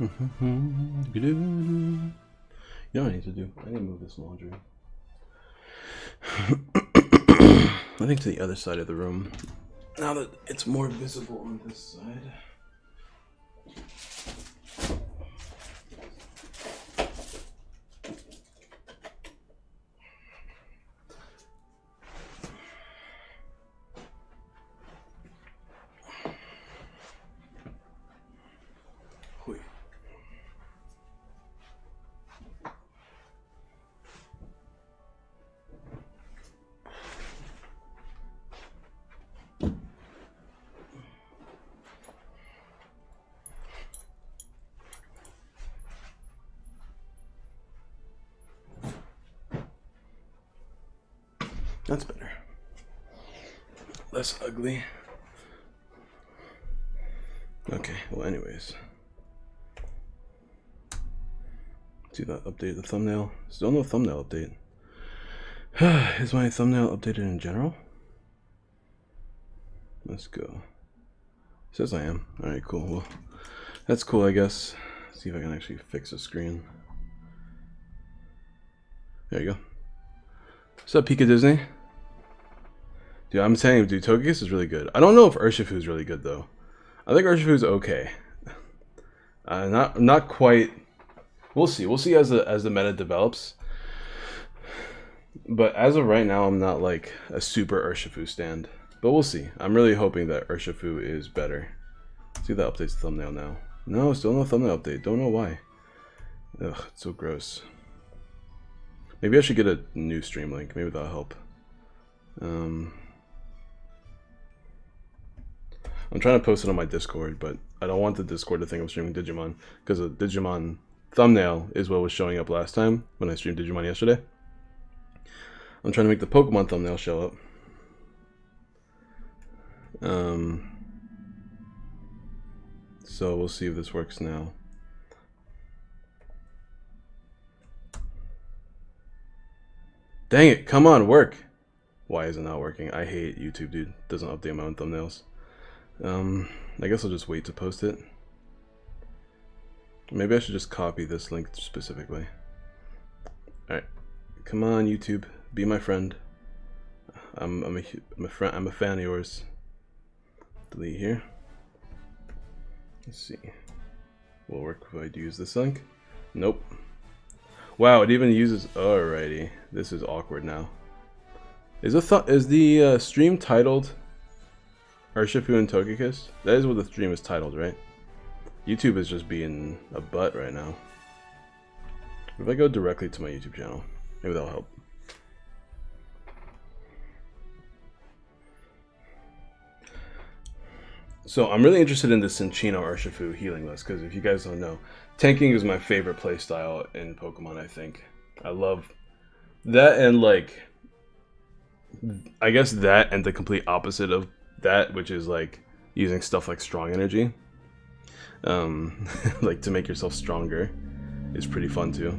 You know what I need to do? I need to move this laundry. I think to the other side of the room. Now that it's more visible on this side. That's better. Less ugly. Okay, well anyways. See that update the thumbnail? Still no thumbnail update. Is my thumbnail updated in general? Let's go. Says I am. Alright, cool. Well, that's cool, I guess. See if I can actually fix the screen. There you go. What's up, Pika Disney? Dude, I'm saying, dude, Togekiss is really good. I don't know if Urshifu is really good, though. I think Urshifu is okay. Not quite. We'll see. We'll see as the meta develops. But as of right now, I'm not like a super Urshifu stand. But we'll see. I'm really hoping that Urshifu is better. See if that updates the thumbnail now. No, still no thumbnail update. Don't know why. Ugh, it's so gross. Maybe I should get a new stream link. Maybe that'll help. I'm trying to post it on my Discord, but I don't want the Discord to think I'm streaming Digimon, because the Digimon thumbnail is what was showing up last time when I streamed Digimon yesterday. I'm trying to make the Pokemon thumbnail show up. So we'll see if this works now. Dang it, come on, work! Why is it not working? I hate YouTube, dude. It doesn't update my own thumbnails. I guess I'll just wait to post it. Maybe I should just copy this link specifically. Alright. Come on, YouTube. Be my friend. I'm a fan of yours. Delete here. Let's see. Will work if I do use this link? Nope. Wow, it even uses... Alrighty. This is awkward now. Is the stream titled Urshifu and Togekiss? That is what the stream is titled, right? YouTube is just being a butt right now. If I go directly to my YouTube channel, maybe that'll help. So I'm really interested in the Cinccino Urshifu healing list, because if you guys don't know, tanking is my favorite playstyle in Pokemon, I think. I love that, and like, I guess that and the complete opposite of that, which is like using stuff like strong energy. Like to make yourself stronger is pretty fun too.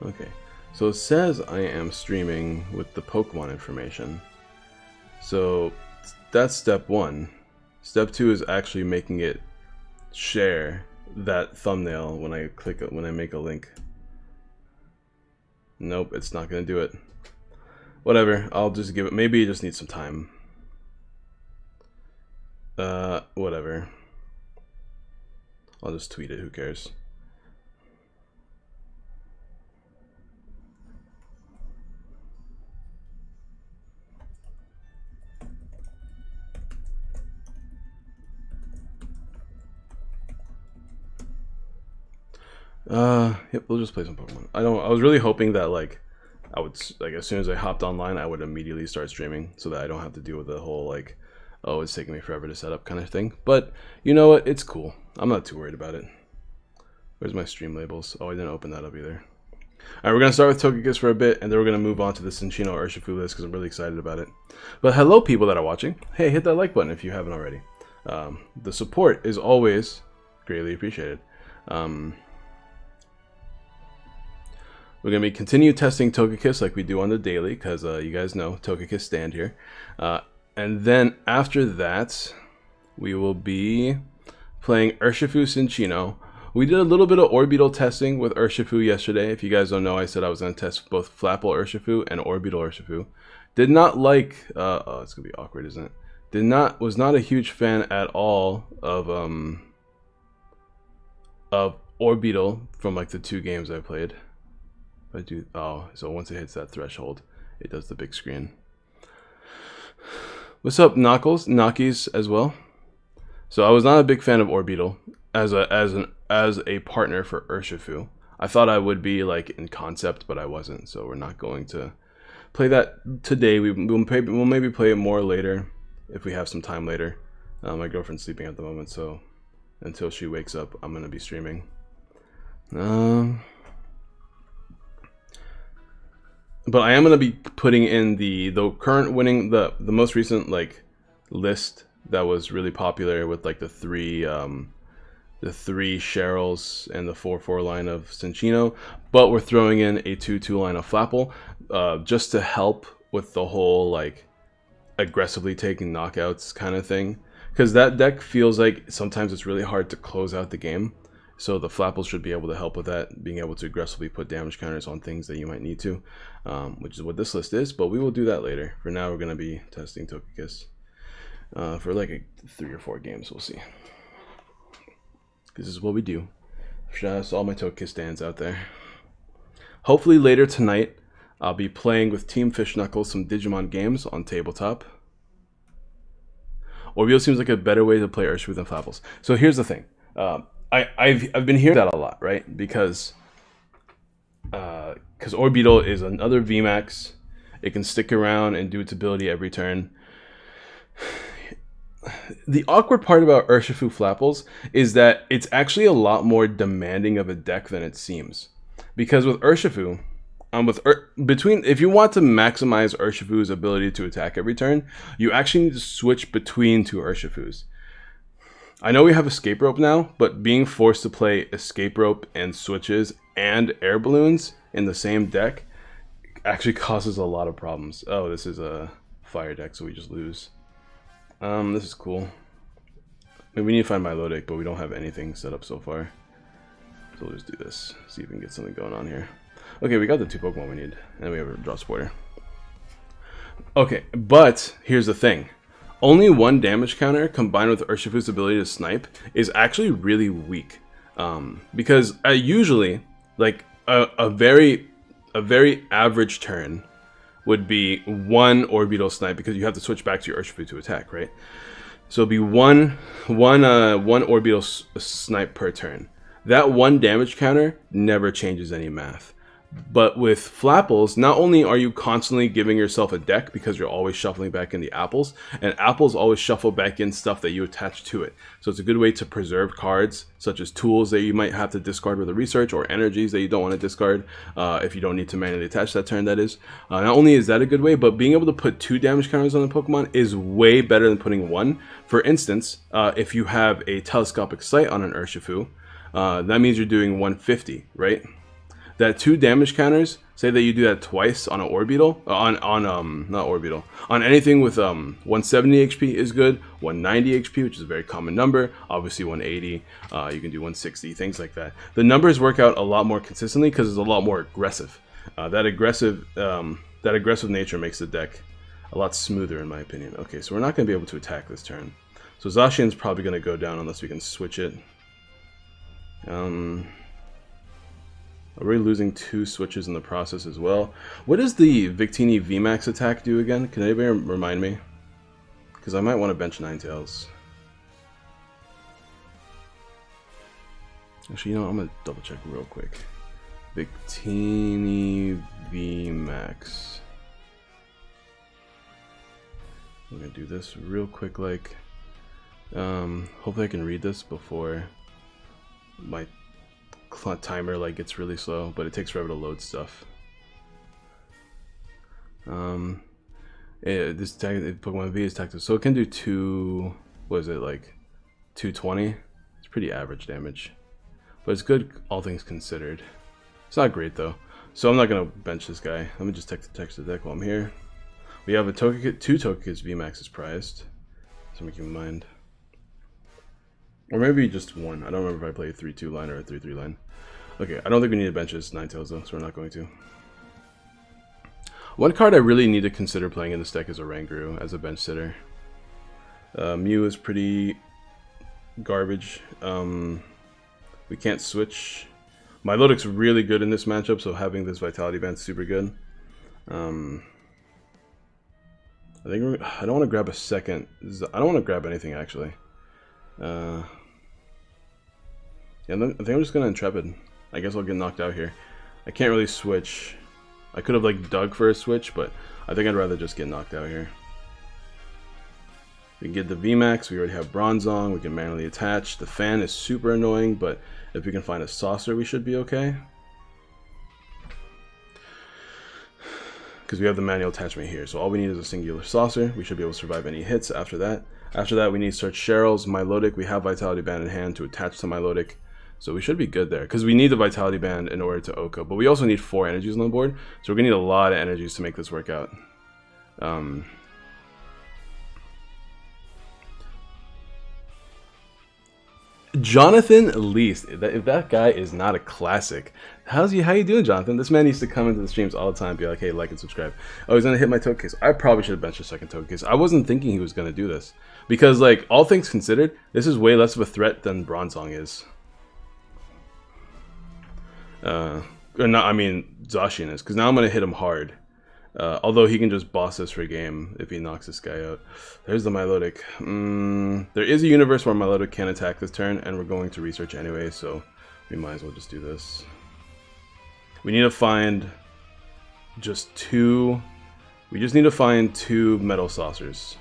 Okay, so it says I am streaming with the Pokemon information. So that's step one. Step two is actually making it share that thumbnail when I click it, when I make a link. Nope, it's not gonna do it. Whatever, I'll just give it, maybe it just needs some time. Whatever. I'll just tweet it, who cares? Yep, we'll just play some Pokemon. I was really hoping that like as soon as I hopped online, I would immediately start streaming so that I don't have to deal with the whole like, oh, it's taking me forever to set up kind of thing. But you know what? It's cool. I'm not too worried about it. Where's my stream labels? Oh, I didn't open that up either. Alright, we're going to start with Togekiss for a bit, and then we're going to move on to the Cinccino Urshifu list because I'm really excited about it. But hello, people that are watching. Hey, hit that like button if you haven't already. The support is always greatly appreciated. We're going to be continue testing Togekiss like we do on the daily, because you guys know Togekiss stand here. And then after that, we will be playing Urshifu Cinccino. We did a little bit of Orbital testing with Urshifu yesterday. If you guys don't know, I said I was going to test both Flapple Urshifu and Orbital Urshifu. Did not like, oh, it's going to be awkward, isn't it? Was not a huge fan at all of Orbital from like the 2 games I played. So once it hits that threshold, it does the big screen. What's up, Knockies as well? So I was not a big fan of Orbital as a partner for Urshifu. I thought I would be like in concept, but I wasn't. So we're not going to play that today. We'll maybe play it more later if we have some time later. My girlfriend's sleeping at the moment, so until she wakes up, I'm gonna be streaming. But I am gonna be putting in the current winning the most recent like list that was really popular with like the three Cheryls and the 4/4 line of Cinccino, but we're throwing in a 2/2 line of Flapple just to help with the whole like aggressively taking knockouts kind of thing, because that deck feels like sometimes it's really hard to close out the game. So the Flapples should be able to help with that, being able to aggressively put damage counters on things that you might need to, which is what this list is, but we will do that later. For now, we're going to be testing Togekiss for like 3 or 4 games, we'll see. This is what we do. Shout out to all my Togekiss stands out there. Hopefully later tonight, I'll be playing with Team Fish Knuckles some Digimon games on tabletop. Orbeal seems like a better way to play Urshifu than Flapples. So here's the thing. I've been hearing that a lot, right? Because Orbital is another VMAX. It can stick around and do its ability every turn. The awkward part about Urshifu Flapples is that it's actually a lot more demanding of a deck than it seems. Because with Urshifu, if you want to maximize Urshifu's ability to attack every turn, you actually need to switch between 2 Urshifus. I know we have Escape Rope now, but being forced to play Escape Rope and switches and air balloons in the same deck actually causes a lot of problems. Oh, this is a fire deck, so we just lose. This is cool. Maybe we need to find my Milotic, but we don't have anything set up so far. So we'll just do this. See if we can get something going on here. Okay, we got the 2 Pokemon we need, and we have a draw supporter. Okay, but here's the thing. Only 1 damage counter combined with Urshifu's ability to snipe is actually really weak. Because usually, like a very average turn would be 1 Orbital snipe, because you have to switch back to your Urshifu to attack, right? So it'd be one Orbital snipe per turn. That 1 damage counter never changes any math. But with Flapples, not only are you constantly giving yourself a deck because you're always shuffling back in the apples, and apples always shuffle back in stuff that you attach to it. So it's a good way to preserve cards, such as tools that you might have to discard with a research, or energies that you don't want to discard if you don't need to manually attach that turn, that is. Not only is that a good way, but being able to put 2 damage counters on the Pokemon is way better than putting 1. For instance, if you have a Telescopic Sight on an Urshifu, that means you're doing 150, right? That 2 damage counters, say that you do that twice on an Orbital, not Orbital, on anything with 170 HP is good, 190 HP, which is a very common number, obviously 180, you can do 160, things like that. The numbers work out a lot more consistently because it's a lot more aggressive. That aggressive nature makes the deck a lot smoother in my opinion. Okay, so we're not going to be able to attack this turn. So Zacian's probably going to go down unless we can switch it. Are we losing 2 switches in the process as well? What does the Victini VMAX attack do again? Can anybody remind me? Because I might want to bench Ninetales. Actually, you know what? I'm going to double check real quick. Victini VMAX. I'm going to do this real quick, like... hopefully I can read this before my timer like gets really slow, but it takes forever to load stuff. This Pokemon V is tactical, so it can do what is it, like 220? It's pretty average damage, but it's good all things considered. It's not great though, so I'm not gonna bench this guy. Let me just text the deck while I'm here. We have a 2 Togekiss VMAX is prized, so keep in mind. Or maybe just one. I don't remember if I played a 3-2 line or a 3-3 line. Okay, I don't think we need to bench this Ninetales though, so we're not going to. One card I really need to consider playing in this deck is Oranguru as a bench sitter. Mew is pretty garbage. We can't switch. Milotic's really good in this matchup, so having this Vitality Band is super good. I think I don't want to grab a second. I don't want to grab anything actually. Yeah, I think I'm just gonna Intrepid. I guess I'll get knocked out here. I can't really switch. I could have like dug for a switch, but I think I'd rather just get knocked out here. We can get the VMAX, we already have Bronzong, we can manually attach. The fan is super annoying, but if we can find a saucer, we should be okay. Because we have the manual attachment here, so all we need is a singular saucer. We should be able to survive any hits after that. After that, we need to search Cheryl's, Milotic. We have Vitality Band in hand to attach to Milotic. So we should be good there, because we need the Vitality Band in order to Oko. But we also need 4 energies on the board, so we're going to need a lot of energies to make this work out. Jonathan Least, if that guy is not a classic, how you doing, Jonathan? This man used to come into the streams all the time and be like, hey, like and subscribe. Oh, he's going to hit my Togekiss. I probably should have benched a second Togekiss. I wasn't thinking he was going to do this, because like all things considered, this is way less of a threat than Bronzong is. Or not, I mean Zacian is, because now I'm going to hit him hard. Although he can just boss this for a game if he knocks this guy out. There's the Milotic. There is a universe where Milotic can attack this turn, and we're going to research anyway, so we might as well just do this. We need to find just 2... We just need to find 2 metal saucers.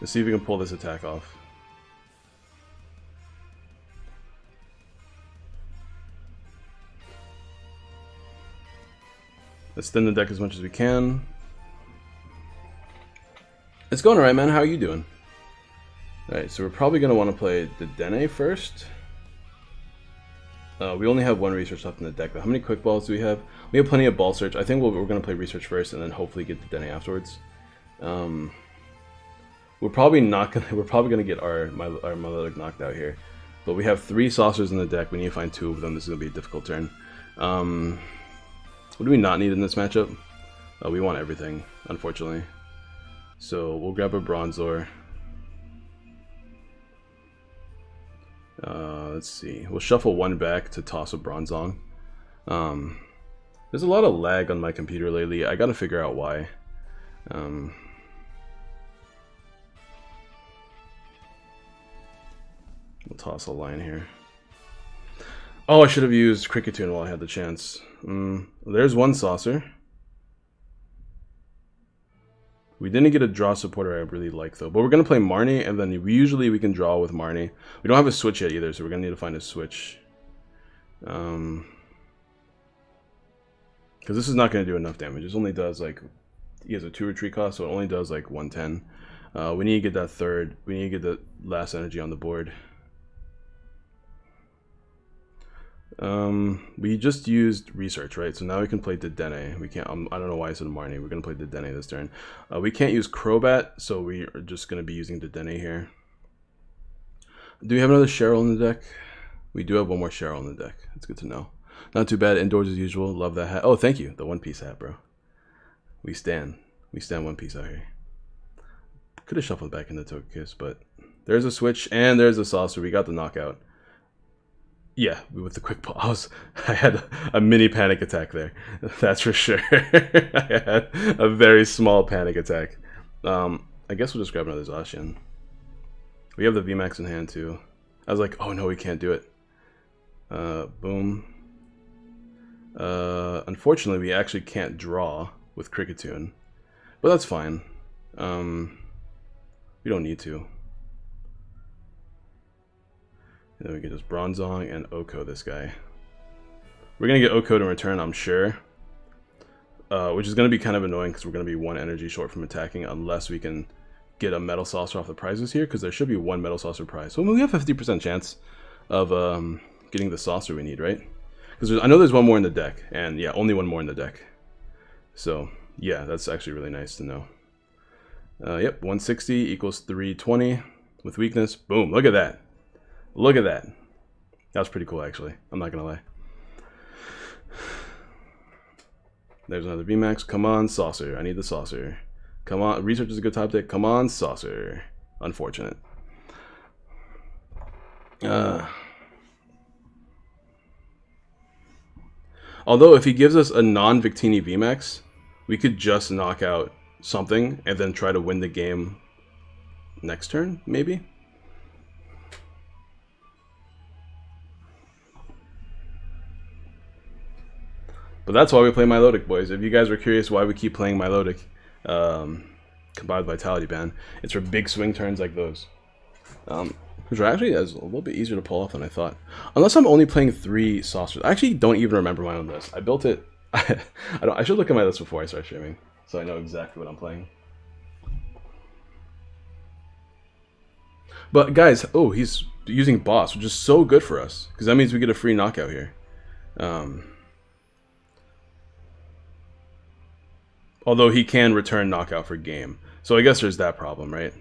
Let's see if we can pull this attack off. Let's thin the deck as much as we can. It's going alright, man. How are you doing? Alright, so we're probably going to want to play the Dene first. We only have 1 research left in the deck, but how many quick balls do we have? We have plenty of ball search. I think we're going to play research first and then hopefully get the Dene afterwards. We're probably gonna get our Milotic knocked out here. But we have 3 saucers in the deck. We need to find 2 of them. This is going to be a difficult turn. What do we not need in this matchup? We want everything, unfortunately. So we'll grab a Bronzor. Let's see. We'll shuffle 1 back to toss a Bronzong. There's a lot of lag on my computer lately. I gotta figure out why. We'll toss a line here. Oh, I should have used Cricketune while I had the chance. There's 1 saucer. We didn't get a draw supporter I really like though, but we're gonna play Marnie, and then usually we can draw with Marnie. We don't have a switch yet either, so we're gonna need to find a switch. Because this is not gonna do enough damage. This only does like, he has a 2 retreat cost, so it only does like 110. We need to get that third. We need to get the last energy on the board. We just used research, right? So now we can play Dedenne. We can't. I don't know why I said Marnie. We're gonna play Dedenne this turn. We can't use Crobat, so we are just gonna be using Dedenne here. Do we have another Cheryl in the deck? We do have 1 more Cheryl in the deck. That's good to know. Not too bad. Indoors as usual. Love that hat. Oh, thank you. The One Piece hat, bro. We stand One Piece out here. Could have shuffled back into Togekiss, but there's a switch and there's a saucer. We got the knockout. Yeah, with the quick ball, I had a mini panic attack there. That's for sure. I had a very small panic attack. I guess we'll just grab another Zacian. We have the VMAX in hand too. I was like, oh no, we can't do it. Boom. Unfortunately, we actually can't draw with Cricketune, but that's fine. We don't need to. And then we can just Bronzong and Oko this guy. We're going to get Oko in return, I'm sure. Which is going to be kind of annoying because we're going to be 1 energy short from attacking unless we can get a Metal Saucer off the prizes here, because there should be 1 Metal Saucer prize. So we have a 50% chance of getting the Saucer we need, right? Because I know there's 1 more in the deck, and yeah, only 1 more in the deck. So yeah, that's actually really nice to know. Yep, 160 equals 320. with weakness. Boom, look at that. Look at that. That was pretty cool, actually. I'm not going to lie. There's another VMAX. Come on, Saucer. I need the Saucer. Come on. Research is a good top deck. Come on, Saucer. Unfortunate. Although, if he gives us a non-Victini VMAX, we could just knock out something and then try to win the game next turn, maybe? But that's why we play Milotic, boys. If you guys were curious why we keep playing Milotic, combined Vitality Band, it's for big swing turns like those. Which are actually a little bit easier to pull off than I thought. Unless I'm only playing 3 Saucers. I actually don't even remember my own list. I built it. I should look at my list before I start streaming, so I know exactly what I'm playing. But guys, oh, he's using Boss, which is so good for us, because that means we get a free knockout here. Although he can return knockout for game. So I guess there's that problem, right?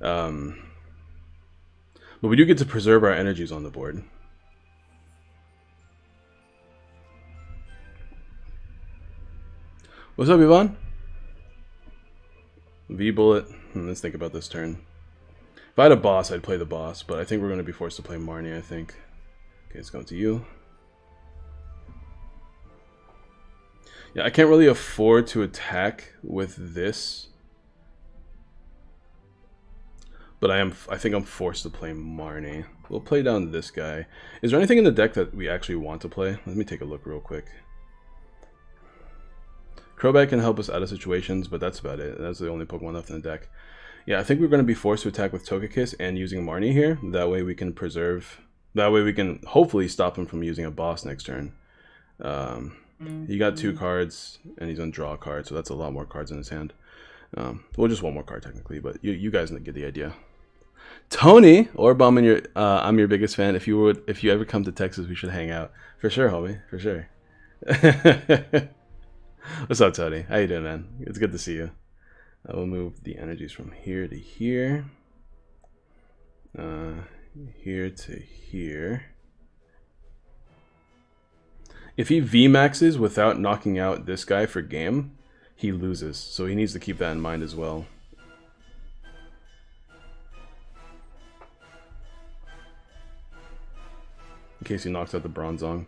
But we do get to preserve our energies on the board. What's up, Yvonne? V-Bullet. Let's think about this turn. If I had a boss, I'd play the boss, but I think we're going to be forced to play Marnie, I think. Okay, it's going to you. Yeah, I can't really afford to attack with this. But I think I'm forced to play Marnie. We'll play down this guy. Is there anything in the deck that we actually want to play? Let me take a look real quick. Crobat can help us out of situations, but that's about it. That's the only Pokemon left in the deck. Yeah, I think we're going to be forced to attack with Togekiss and using Marnie here. That way we can preserve... That way we can hopefully stop him from using a boss next turn. He got 2 cards, and he's going to draw a card, so that's a lot more cards in his hand. Well, just 1 more card technically, but you guys get the idea. Tony Orbom, I'm your biggest fan. If you ever come to Texas, we should hang out for sure, homie, for sure. What's up, Tony? How you doing, man? It's good to see you. I will move the energies from here to here, here to here. If he VMAXes without knocking out this guy for game, he loses. So he needs to keep that in mind as well. In case he knocks out the Bronzong.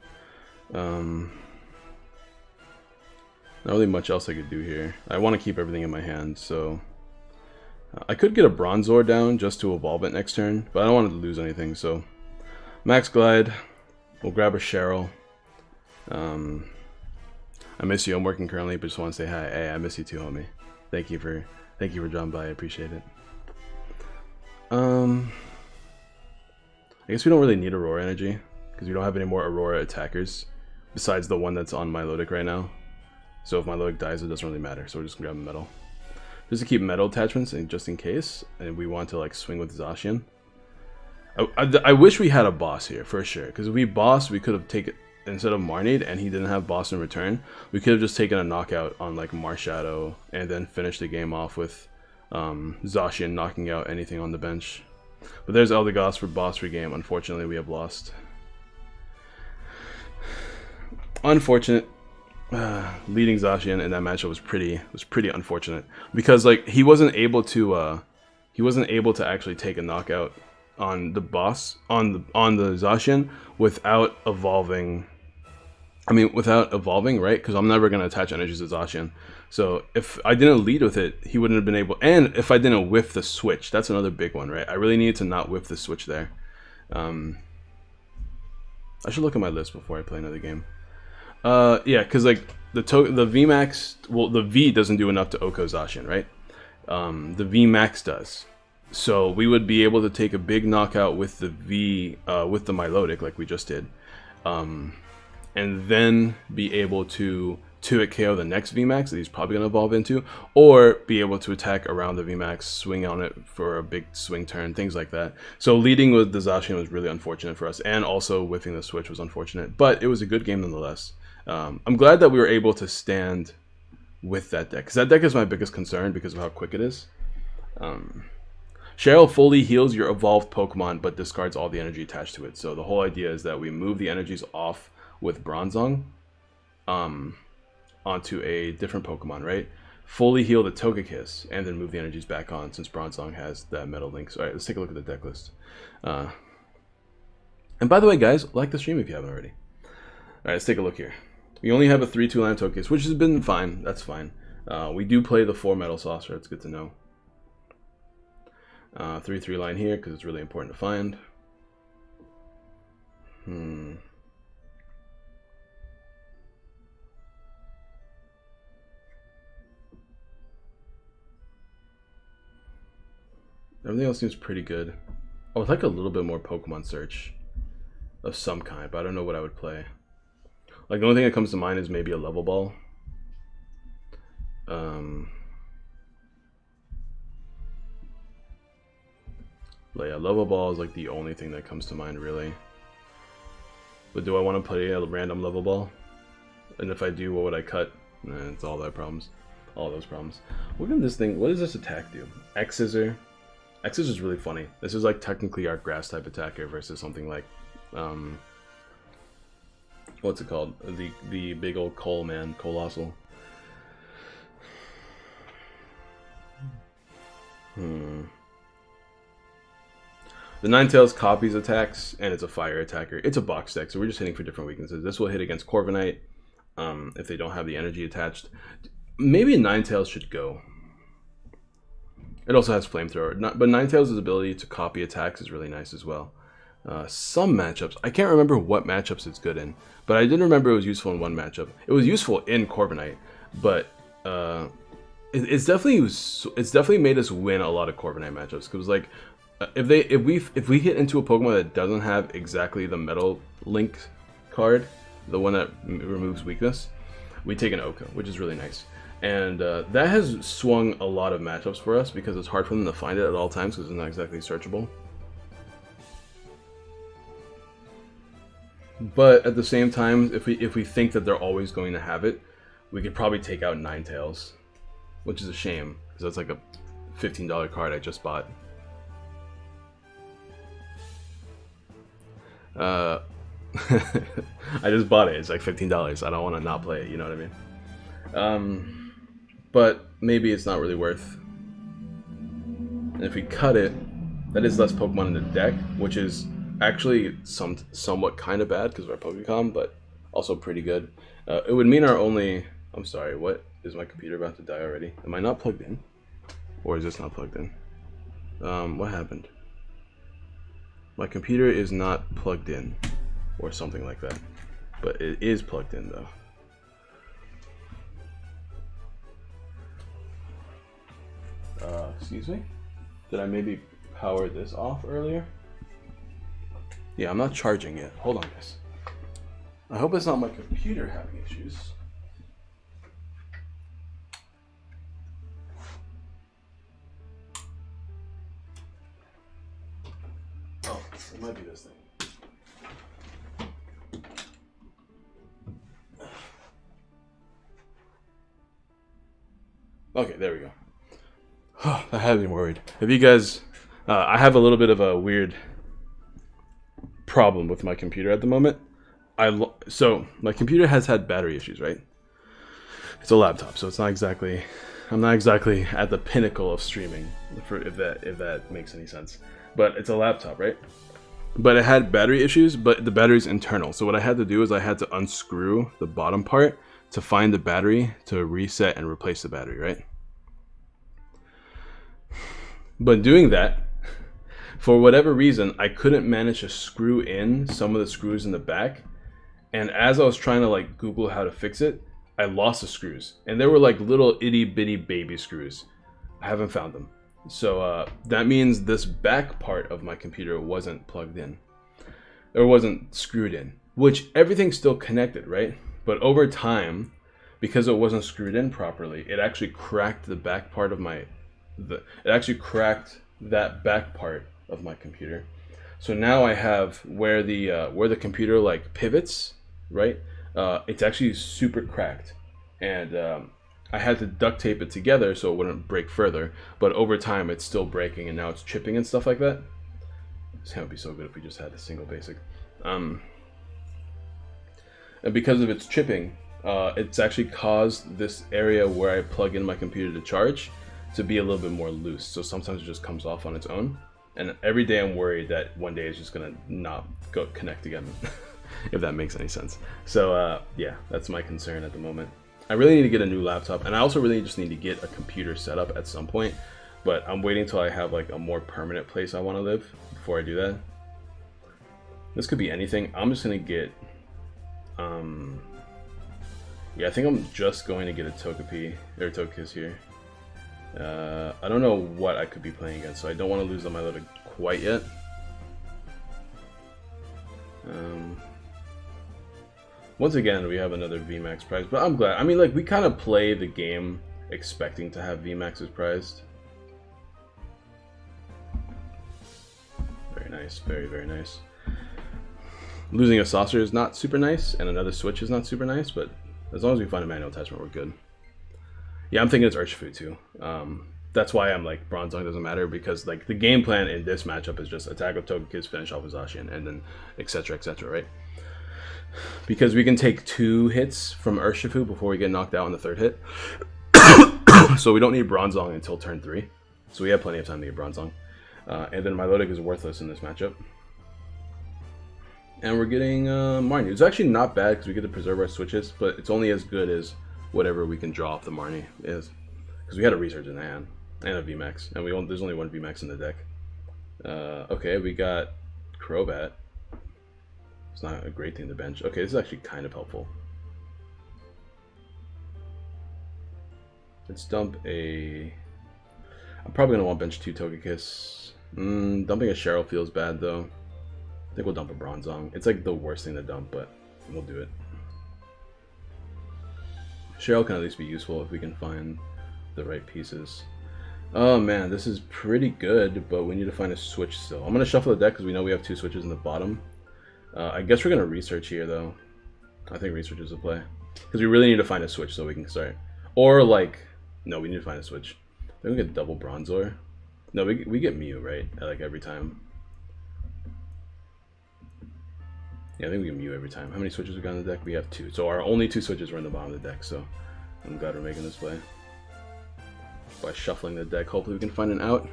Not really much else I could do here. I want to keep everything in my hand, so... I could get a Bronzor down just to evolve it next turn, but I don't want to lose anything, so... Max Glide. We'll grab a Cheryl. I miss you. I'm working currently, but just want to say hi. Hey, I miss you too, homie. Thank you for dropping by. I appreciate it. I guess we don't really need Aurora Energy because we don't have any more Aurora attackers besides the one that's on Milotic right now. So if Milotic dies, it doesn't really matter. So we're just gonna grab Metal, just to keep Metal attachments, and just in case. And we want to like swing with Zacian. I wish we had a boss here for sure, because if we boss, we could have taken. Instead of Marnade, and he didn't have boss in return, we could have just taken a knockout on like Marshadow and then finished the game off with Zacian knocking out anything on the bench. But there's Eldegoss for boss free game. Unfortunately, we have lost. Unfortunate. Leading Zacian in that matchup was pretty unfortunate, because like he wasn't able to actually take a knockout on the boss on the Zacian without evolving. Without evolving, right? Because I'm never going to attach energies to Zacian. So if I didn't lead with it, he wouldn't have been able... And if I didn't whiff the switch, that's another big one, right? I really needed to not whiff the switch there. I should look at my list before I play another game. Yeah, because like the VMAX... Well, the V doesn't do enough to Oko Zacian, right? The VMAX does. So we would be able to take a big knockout with the with the Milotic, like we just did. And then be able to 2-hit KO the next VMAX that he's probably going to evolve into, or be able to attack around the VMAX, swing on it for a big swing turn, things like that. So leading with the Zacian was really unfortunate for us, and also whiffing the switch was unfortunate, but it was a good game nonetheless. I'm glad that we were able to stand with that deck, because that deck is my biggest concern because of how quick it is. Cheryl fully heals your evolved Pokemon, but discards all the energy attached to it. So the whole idea is that we move the energies off with Bronzong onto a different Pokemon, right? Fully heal the Togekiss, and then move the energies back on, since Bronzong has that Metal Link. So, alright, let's take a look at the deck list. And by the way, guys, like the stream if you haven't already. Alright, let's take a look here. We only have a 3/2 line Togekiss, which has been fine. That's fine. We do play the 4 Metal Saucer. That's good to know. 3/3 line here, because it's really important to find. Everything else seems pretty good. I would like a little bit more Pokemon search of some kind, but I don't know what I would play. Like, the only thing that comes to mind is maybe a level ball. But yeah, level ball is like the only thing that comes to mind, really. But do I want to play a random level ball? And if I do, what would I cut? Nah, it's all that problems. All those problems. Look at this thing. What does this attack do? X-Scissor. X-Scissor is really funny. This is like technically our grass type attacker versus something like what's it called? The big old Colossal. The Ninetales copies attacks, and it's a fire attacker. It's a box deck, so we're just hitting for different weaknesses. This will hit against Corviknight if they don't have the energy attached. Maybe a Ninetales should go. It also has Flamethrower, but Ninetales' ability to copy attacks is really nice as well. Some matchups, I can't remember what matchups it's good in, but I didn't remember it was useful in one matchup. It was useful in Corviknight, but it's definitely made us win a lot of Corviknight matchups. Because like, if we hit into a Pokemon that doesn't have exactly the Metal Link card, the one that removes weakness, we take an Oko, which is really nice. And that has swung a lot of matchups for us because it's hard for them to find it at all times because it's not exactly searchable. But at the same time, if we think that they're always going to have it, we could probably take out Ninetales, which is a shame because that's like a $15 card I just bought. I just bought it. It's like $15. I don't want to not play it. You know what I mean? But maybe it's not really worth. And if we cut it, that is less Pokemon in the deck, which is actually somewhat kind of bad because of our Pokecom, but also pretty good. It would mean our only... I'm sorry, what? Is my computer about to die already? Am I not plugged in? Or is this not plugged in? What happened? My computer is not plugged in, or something like that. But it is plugged in though. Excuse me? Did I maybe power this off earlier? Yeah, I'm not charging yet. Hold on, guys. I hope it's not my computer having issues. Oh, it might be this thing. Okay, there we go. I had me worried. If you guys, I have a little bit of a weird problem with my computer at the moment. So my computer has had battery issues, right? It's a laptop, so it's not exactly. I'm not exactly at the pinnacle of streaming, if that makes any sense. But it's a laptop, right? But it had battery issues, but the battery's internal. So what I had to do is I had to unscrew the bottom part to find the battery to reset and replace the battery, right? But doing that, for whatever reason, I couldn't manage to screw in some of the screws in the back. And as I was trying to like Google how to fix it, I lost the screws. And they were like little itty bitty baby screws. I haven't found them. So that means this back part of my computer wasn't plugged in. Or wasn't screwed in. Which everything's still connected, right? But over time, because it wasn't screwed in properly, it actually cracked the back part of my... it actually cracked that back part of my computer. So now I have where the computer like pivots, right? It's actually super cracked, and I had to duct tape it together so it wouldn't break further, but over time it's still breaking and now it's chipping and stuff like that. This hand would be so good if we just had a single basic. And because of its chipping, it's actually caused this area where I plug in my computer to charge to be a little bit more loose. So sometimes it just comes off on its own. And every day I'm worried that one day it's just gonna not go connect again, if that makes any sense. So yeah, that's my concern at the moment. I really need to get a new laptop, and I also really just need to get a computer set up at some point, but I'm waiting till I have like a more permanent place I want to live before I do that. This could be anything. I'm just gonna get yeah, I think I'm just going to get a Togekiss here. I don't know what I could be playing against, so I don't want to lose on my load quite yet. Once again, we have another VMAX prize, but I'm glad. I mean, like, we kind of play the game expecting to have VMAXs prized. Very nice, very, very nice. Losing a saucer is not super nice, and another switch is not super nice, but as long as we find a manual attachment, we're good. Yeah, I'm thinking it's Urshifu too. That's why I'm like, Bronzong doesn't matter, because like the game plan in this matchup is just attack with Togekiss, finish off with Zacian, and then etc, right? Because we can take 2 hits from Urshifu before we get knocked out on the 3rd hit. So we don't need Bronzong until turn 3. So we have plenty of time to get Bronzong. And then Milotic is worthless in this matchup. And we're getting Marnie. It's actually not bad because we get to preserve our switches, but it's only as good as whatever we can draw off the Marnie is. Because we had a Research in the hand, and a VMAX, and there's only 1 VMAX in the deck. Okay, we got Crobat. It's not a great thing to bench. Okay, this is actually kind of helpful. Let's dump a... I'm probably going to want bench 2 Togekiss. Dumping a Cheryl feels bad, though. I think we'll dump a Bronzong. It's like the worst thing to dump, but we'll do it. Cheryl can at least be useful if we can find the right pieces. Oh man, this is pretty good, but we need to find a switch still. I'm going to shuffle the deck because we know we have 2 switches in the bottom. I guess we're going to research here, though. I think research is a play. Because we really need to find a switch so we can start. Or, like... No, we need to find a switch. Then we get double Bronzor. No, we get Mew, right? Like, every time. Yeah, I think we get Mew every time. How many switches we got in the deck? We have 2. So our only 2 switches were in the bottom of the deck, so... I'm glad we're making this play. By shuffling the deck, hopefully we can find an out.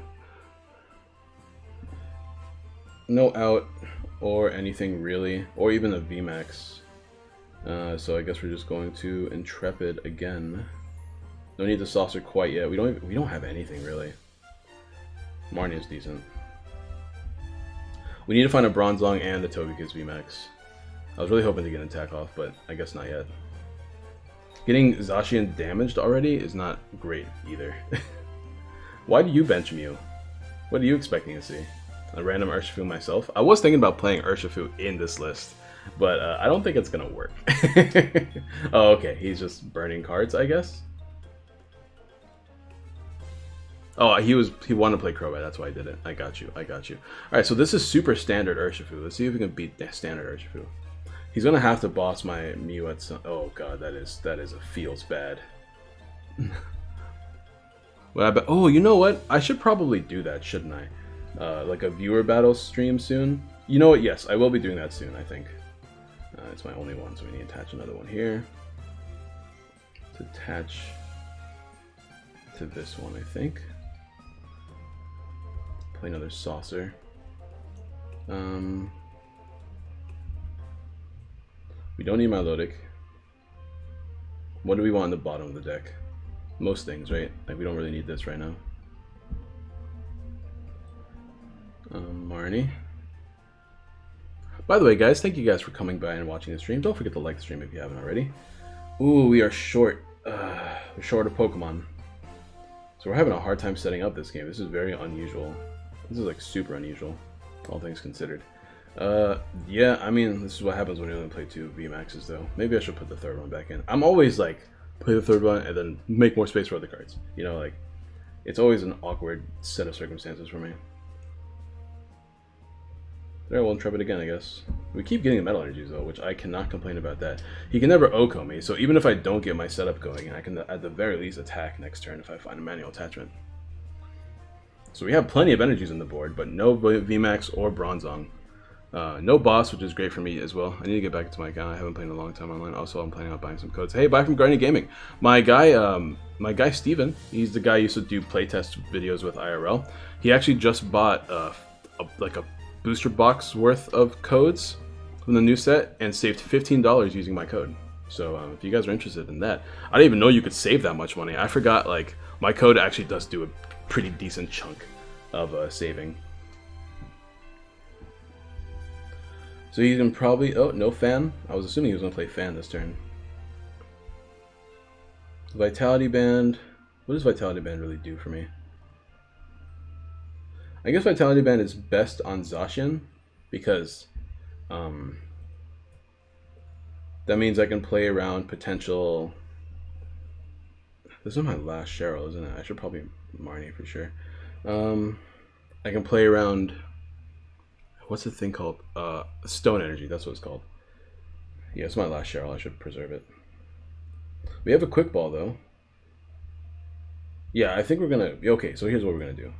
No out. Or anything really, or even a VMAX. So I guess we're just going to Intrepid again. No need to saucer quite yet. We don't have anything really. Marnie is decent. We need to find a Bronzong and a Togekiss VMAX. I was really hoping to get an attack off, but I guess not yet. Getting Zacian damaged already is not great either. Why do you bench Mew? What are you expecting to see? A random Urshifu myself? I was thinking about playing Urshifu in this list, but I don't think it's gonna work. Oh, okay, he's just burning cards, I guess? Oh, he wanted to play Crobat, that's why I did it. I got you. Alright, so this is super standard Urshifu. Let's see if we can beat the standard Urshifu. He's gonna have to boss my Mew at some... Oh god, that feels bad. Well, oh, you know what? I should probably do that, shouldn't I? Like a viewer battle stream soon. You know what? Yes, I will be doing that soon, I think. It's my only one, so we need to attach another one here. To attach to this one, I think. Play another saucer. We don't need Milotic. What do we want in the bottom of the deck? Most things, right? Like, we don't really need this right now. Marnie. By the way, guys, thank you guys for coming by and watching the stream. Don't forget to like the stream if you haven't already. Ooh, we are short. We're short of Pokemon. So we're having a hard time setting up this game. This is very unusual. This is like super unusual, all things considered. Yeah, I mean, this is what happens when you only play 2 VMAXs, though. Maybe I should put the 3rd one back in. I'm always like, play the 3rd one and then make more space for other cards. You know, like, it's always an awkward set of circumstances for me. Alright, well, Intrepid again, I guess. We keep getting the Metal Energies, though, which I cannot complain about that. He can never Oko me, so even if I don't get my setup going, I can at the very least attack next turn if I find a manual attachment. So we have plenty of energies on the board, but no VMAX or Bronzong. No boss, which is great for me as well. I need to get back into my account. I haven't played in a long time online. Also, I'm planning on buying some codes. Hey, buy from Guardian Gaming. My guy Steven, he's the guy who used to do playtest videos with IRL. He actually just bought like a booster box worth of codes from the new set and saved $15 using my code. So if you guys are interested in that, I didn't even know you could save that much money. I forgot, like, my code actually does do a pretty decent chunk of saving. So he's gonna probably, oh, no Fan. I was assuming he was gonna play Fan this turn. Vitality Band. What does Vitality Band really do for me? I guess Vitality Band is best on Zacian because that means I can play around potential. This is my last Cheryl, isn't it? I should probably Marnie for sure. I can play around. What's the thing called? Stone Energy. That's what it's called. Yeah, it's my last Cheryl. I should preserve it. We have a Quick Ball though. Yeah, I think we're gonna. Okay, so here's what we're gonna do.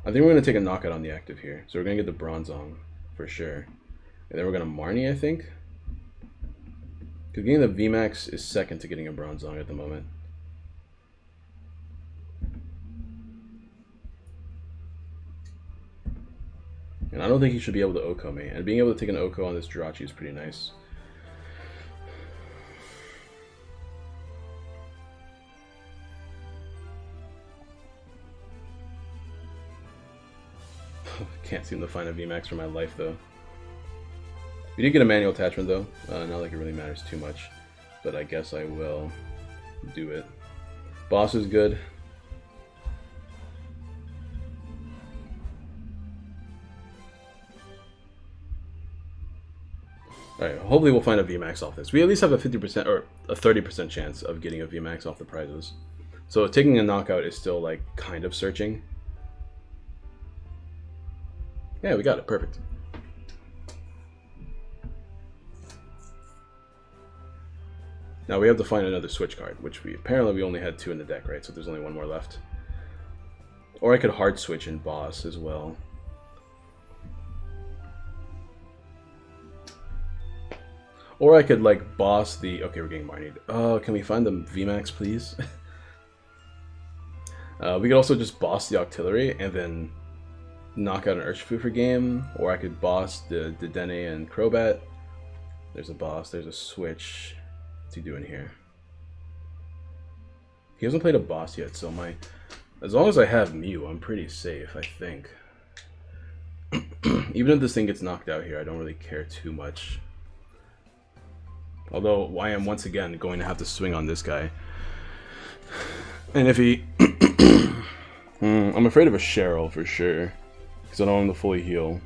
I think we're gonna take a knockout on the active here. So we're gonna get the Bronzong for sure, and then we're gonna Marnie, I think. Because getting the VMAX is second to getting a Bronzong at the moment. And I don't think he should be able to Oko me. And being able to take an Oko on this Jirachi is pretty nice. Can't seem to find a VMAX for my life though. We did get a manual attachment though. Not like it really matters too much. But I guess I will do it. Boss is good. Alright, hopefully we'll find a VMAX off this. We at least have a 50% or a 30% chance of getting a VMAX off the prizes. So taking a knockout is still like kind of searching. Yeah, we got it. Perfect. Now we have to find another switch card, which we only had 2 in the deck, right? So there's only 1 more left. Or I could hard switch in boss as well. Or I could like boss the. Okay, we're getting Marnied. Oh, can we find the VMAX, please? We could also just boss the Octillery and then knock out an Urshifu for game, or I could boss the Dene and Crobat. There's a boss, there's a switch. What's he doing here? He hasn't played a boss yet, so as long as I have Mew, I'm pretty safe, I think. Even if this thing gets knocked out here, I don't really care too much. Although I am once again going to have to swing on this guy. And if he... I'm afraid of a Cheryl for sure. Because I don't want him to fully heal.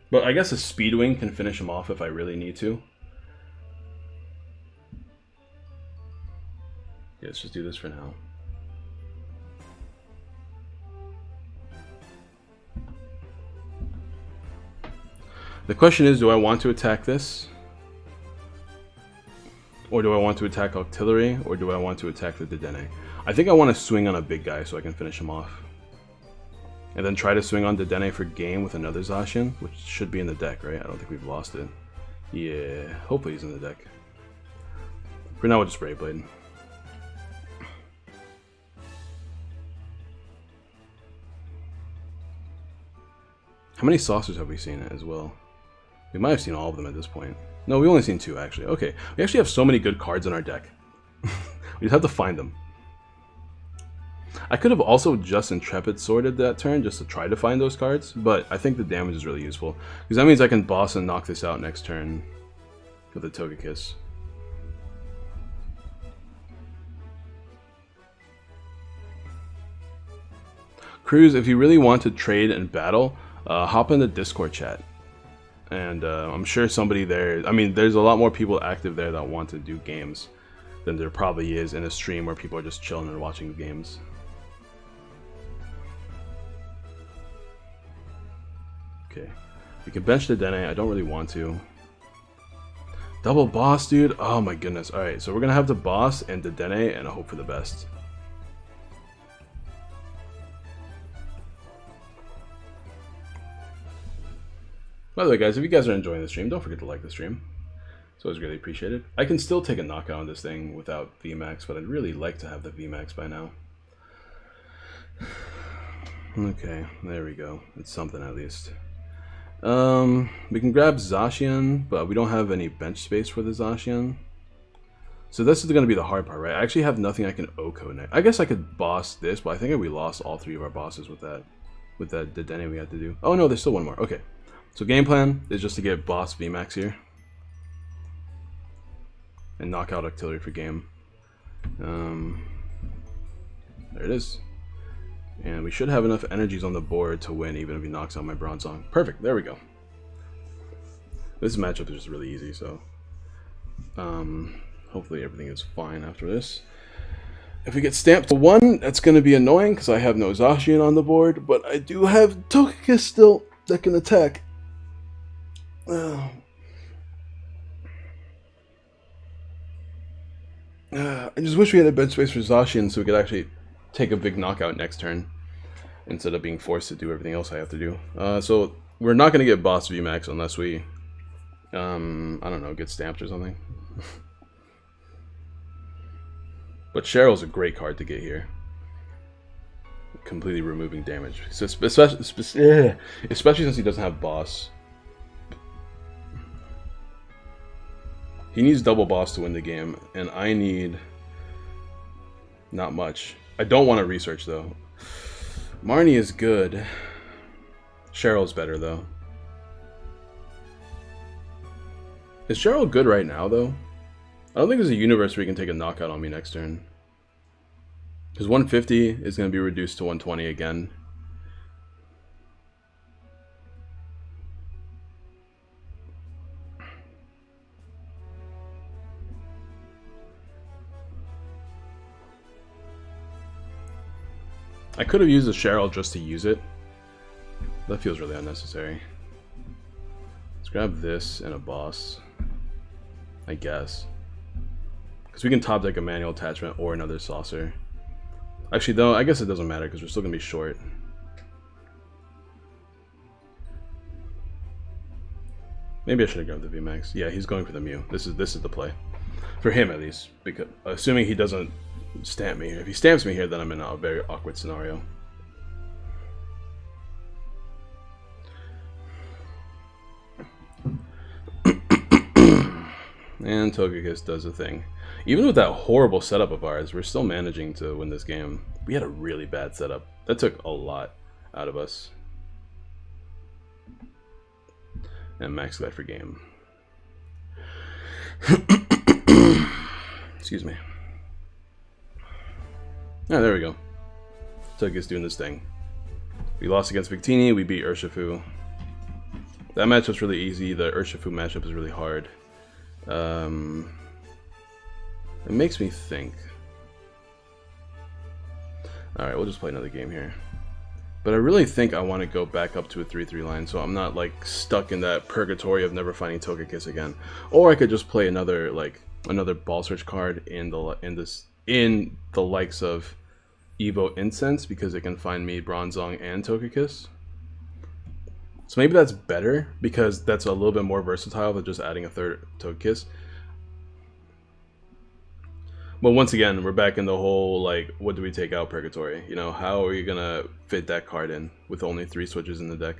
But I guess a Speedwing can finish him off if I really need to. Yeah, let's just do this for now. The question is, do I want to attack this? Or do I want to attack Octillery? Or do I want to attack the Dedenne? I think I want to swing on a big guy so I can finish him off. And then try to swing on Dedenne for game with another Zacian, which should be in the deck, right? I don't think we've lost it. Yeah, hopefully he's in the deck. For now, we'll just Brave Blade. How many saucers have we seen as well? We might have seen all of them at this point. No, we've only seen 2 actually. Okay, we actually have so many good cards in our deck. We just have to find them. I could have also just Intrepid sorted that turn just to try to find those cards, but I think the damage is really useful. Because that means I can boss and knock this out next turn with the Togekiss. Cruz, if you really want to trade and battle, hop in the Discord chat. And I'm sure somebody there, I mean, there's a lot more people active there that want to do games than there probably is in a stream where people are just chilling and watching games. Okay. We can bench the Dene. I don't really want to. Double boss, dude. Oh my goodness. Alright, so we're going to have the boss and the Dene and hope for the best. By the way, guys, if you guys are enjoying the stream, don't forget to like the stream. It's always really appreciated. I can still take a knockout on this thing without VMAX, but I'd really like to have the VMAX by now. Okay, there we go. It's something at least. We can grab Zacian, but we don't have any bench space for the Zacian. So this is going to be the hard part, right? I actually have nothing I can Oko next. I guess I could boss this, but I think we lost all 3 of our bosses with that. With the Dene we had to do. Oh no, there's still one more. Okay. So game plan is just to get boss VMAX here. And knock out Octillery for game. There it is. And we should have enough energies on the board to win even if he knocks out my Bronzong. Perfect, there we go. This matchup is just really easy, so hopefully everything is fine after this. If we get stamped to 1, that's going to be annoying because I have no Zacian on the board, but I do have Togekiss still that can attack. I just wish we had a bench space for Zacian so we could actually take a big knockout next turn instead of being forced to do everything else I have to do. So we're not going to get boss VMAX unless we, I don't know, get stamped or something. But Cheryl's a great card to get here. Completely removing damage. So especially since he doesn't have boss. He needs double boss to win the game, and I need not much. I don't want to research though. Marnie is good. Cheryl's better though. Is Cheryl good right now though? I don't think there's a universe where you can take a knockout on me next turn. Because 150 is going to be reduced to 120 again. I could have used a Cheryl just to use it. That feels really unnecessary. Let's grab this and a boss, I guess. Because we can top deck a manual attachment or another saucer. Actually, though, I guess it doesn't matter because we're still going to be short. Maybe I should have grabbed the VMAX. Yeah, he's going for the Mew. This is the play. For him, at least. Because assuming he doesn't stamp me. If he stamps me here, then I'm in a very awkward scenario. And Togekiss does a thing. Even with that horrible setup of ours, we're still managing to win this game. We had a really bad setup. That took a lot out of us. And max that for game. Excuse me. Ah, there we go. Togekiss doing this thing. We lost against Victini, we beat Urshifu. That matchup's really easy, the Urshifu matchup is really hard. It makes me think. Alright, we'll just play another game here. But I really think I want to go back up to a 3-3 line so I'm not like stuck in that purgatory of never finding Togekiss again. Or I could just play another ball search card in the likes of Evo Incense because it can find me Bronzong and Togekiss. So maybe that's better because that's a little bit more versatile than just adding a third Togekiss. But once again, we're back in the whole, like, what do we take out purgatory? You know, how are you gonna fit that card in with only 3 switches in the deck?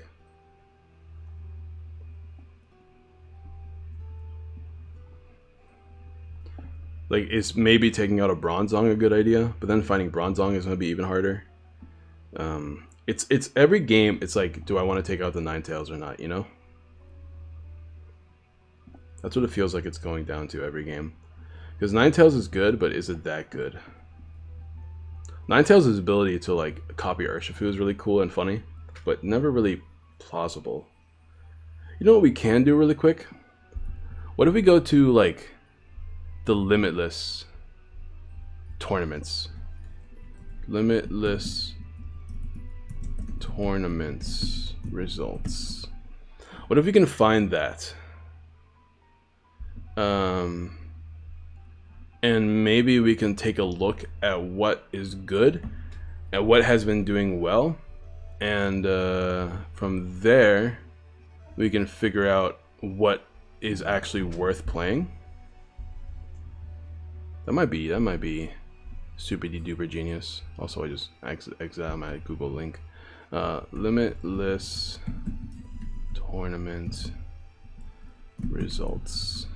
Like, is maybe taking out a Bronzong a good idea? But then finding Bronzong is gonna be even harder. It's every game, it's like, do I want to take out the Ninetales or not, you know? That's what it feels like it's going down to every game. Because Ninetales is good, but is it that good? Ninetales' ability to, like, copy Urshifu is really cool and funny, but never really plausible. You know what we can do really quick? What if we go to, like, the Limitless tournaments? Limitless tournaments results. What if we can find that? And maybe we can take a look at what is good, at what has been doing well, and from there we can figure out what is actually worth playing. That might be super duper genius. Also, I just exiled my Google link. Limitless tournament results.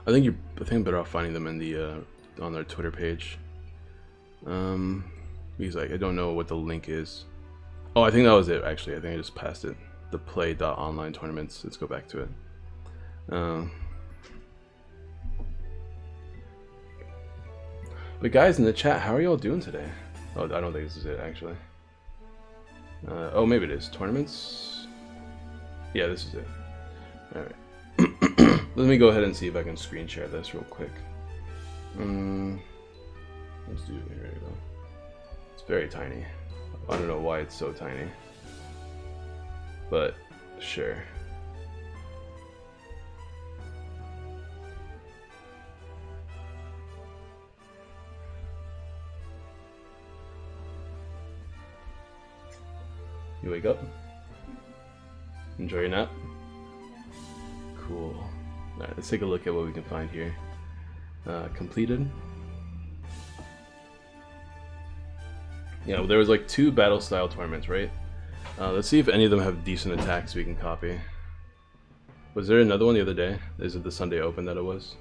I think I'm better off finding them in the on their Twitter page. Because like I don't know what the link is. Oh, I think that was it actually. I think I just passed it. The play.online tournaments. Let's go back to it. But guys in the chat, how are y'all doing today? Oh, I don't think this is it actually. Oh, maybe it is. Tournaments? Yeah, this is it. Alright. Let me go ahead and see if I can screen share this real quick. Let's do it. Here we go. It's very tiny. I don't know why it's so tiny. But, sure. You wake up? Enjoy your nap? Cool. Alright, let's take a look at what we can find here. Completed. Yeah, well, there was like 2 battle style tournaments, right? Let's see if any of them have decent attacks we can copy. Was there another one the other day? Is it the Sunday Open that it was?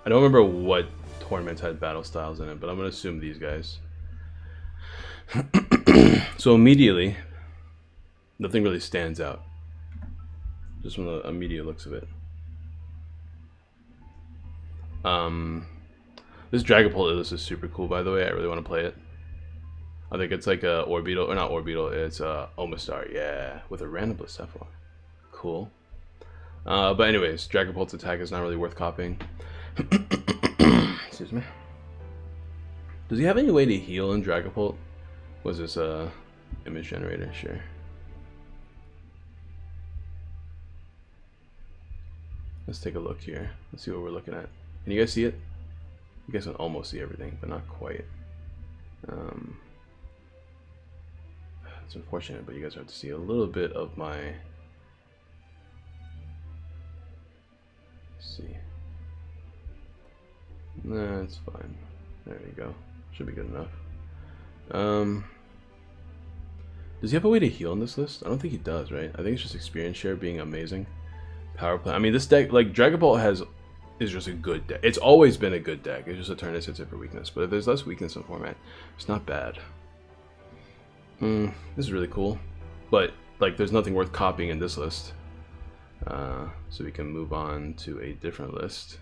I don't remember what tournaments had battle styles in it, but I'm gonna assume these guys. So immediately, nothing really stands out. Just from the immediate looks of it. This Dragapult list is super cool, by the way. I really want to play it. I think it's like a Orbeetle, or not Orbeetle, it's Omastar, yeah, with a random Blacephalon. Cool. But anyways, Dragapult's attack is not really worth copying. Excuse me. Does he have any way to heal in Dragapult? Was this image generator? Sure. Let's take a look here. Let's see what we're looking at. Can you guys see it? You guys can almost see everything, but not quite. It's unfortunate, but you guys have to see a little bit of my... Let's see. Nah, it's fine. There you go. Should be good enough. Does he have a way to heal in this list? I don't think he does, right? I think it's just experience share being amazing. Power play. I mean, this deck, like Dragapult is just a good deck. It's always been a good deck. It's just a turn that sits it for weakness. But if there's less weakness in format, it's not bad. This is really cool. But like, there's nothing worth copying in this list. So we can move on to a different list.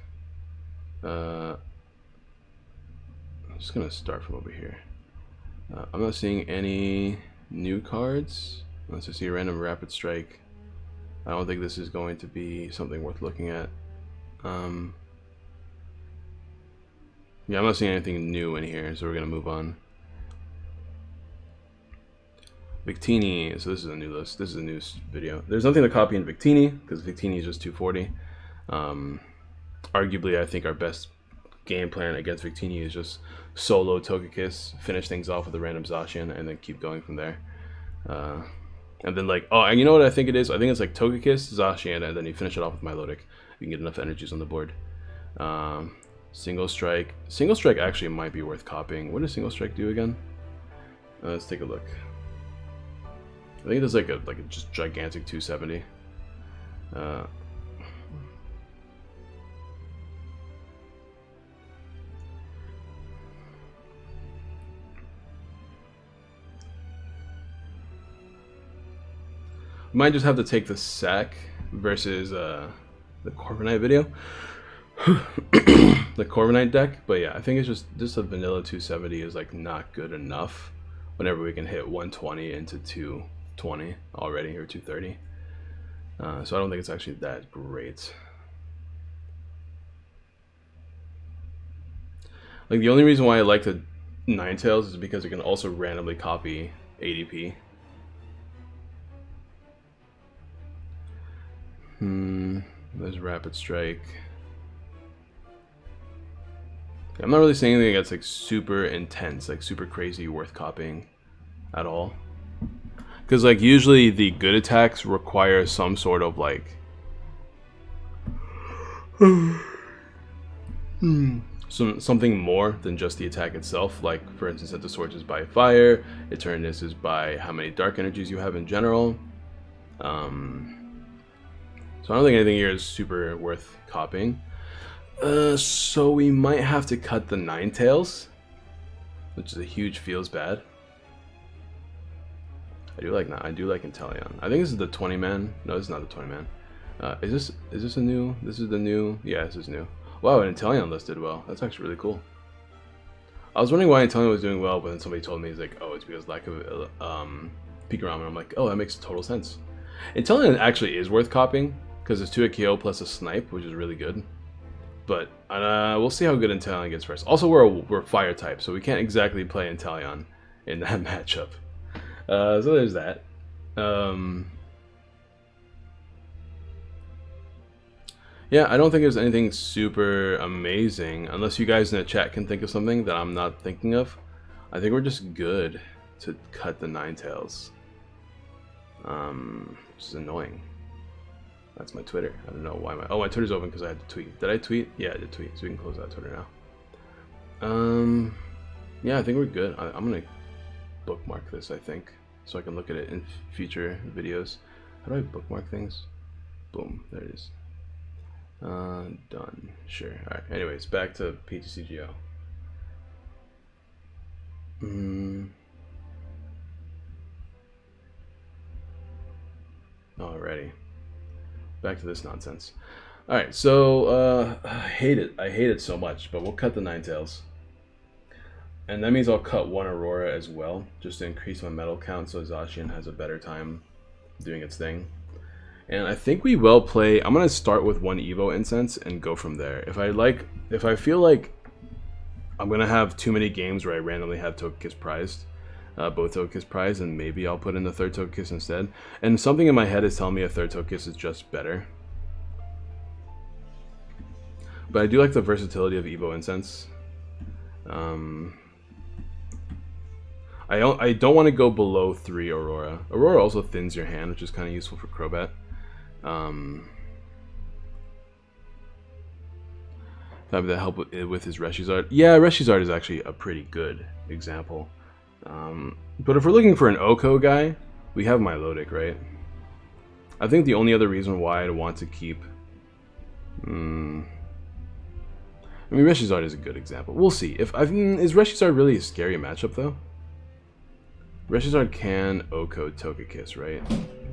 I'm just gonna start from over here. I'm not seeing any new cards unless I see a random Rapid Strike. I don't think this is going to be something worth looking at. Yeah, I'm not seeing anything new in here, so we're gonna move on. Victini, so this is a new list. This is a new video. There's nothing to copy in Victini because Victini is just 240. Arguably, I think our best game plan against Victini is just solo Togekiss, finish things off with a random Zacian, and then keep going from there. And then like, oh, and you know what I think it is? I think it's like Togekiss, Zacian, and then you finish it off with Milotic. You can get enough energies on the board. Single Strike. Single Strike actually might be worth copying. What does Single Strike do again? Let's take a look. I think it does like a just gigantic 270. Might just have to take the sack versus the Corviknight video. The Corviknight deck, but yeah, I think it's just a vanilla 270 is like not good enough whenever we can hit 120 into 220 already, or 230. So I don't think it's actually that great. Like, the only reason why I like the Ninetales is because it can also randomly copy ADP. There's Rapid Strike. I'm not really saying anything that's like super intense, like super crazy worth copying at all. Because like usually the good attacks require some sort of like something more than just the attack itself. Like for instance, that the Sword is by fire, Eternus is by how many dark energies you have in general. So I don't think anything here is super worth copying. So we might have to cut the Ninetales, which is a huge feels bad. I do like Inteleon. I think this is the 20-man. No, this is not the 20-man. Is this a new? This is the new. Yeah, this is new. Wow, an Inteleon list did well. That's actually really cool. I was wondering why Inteleon was doing well, but then somebody told me it's like, oh, it's because lack of Pikaram. I'm like, oh, that makes total sense. Inteleon actually is worth copying because it's 2 KO plus a snipe, which is really good. But we'll see how good Inteleon gets first. Also, we're fire type, so we can't exactly play Inteleon in that matchup. So there's that. Yeah, I don't think there's anything super amazing, unless you guys in the chat can think of something that I'm not thinking of. I think we're just good to cut the Ninetales. Which is annoying. That's my Twitter. I don't know why my Twitter's open because I had to tweet. Did I tweet? Yeah, I did tweet, so we can close that Twitter now. Yeah, I think we're good. I'm gonna bookmark this, I think, so I can look at it in future videos. How do I bookmark things? Boom, there it is. Done. Sure. Alright, anyways, back to PTCGO. Alrighty. Back to this nonsense. Alright, so I hate it so much, but we'll cut the Ninetales. And that means I'll cut one Aurora as well, just to increase my metal count so Zacian has a better time doing its thing. And I think we will play. I'm gonna start with one Evo Incense and go from there. If I feel like I'm gonna have too many games where I randomly have Togekiss prized, both Togekiss prized, and maybe I'll put in the third Togekiss instead. And something in my head is telling me a third Togekiss is just better. But I do like the versatility of Evo Incense. I don't want to go below 3 Aurora. Aurora also thins your hand, which is kind of useful for Crobat. That would help with his Reshizard. Yeah, Reshizard is actually a pretty good example. But if we're looking for an Oko guy, we have Milotic, right? I think the only other reason why I'd want to keep... I mean, Reshizard is a good example. We'll see. Is Reshizard really a scary matchup, though? Reshizard can Oko Togekiss, right?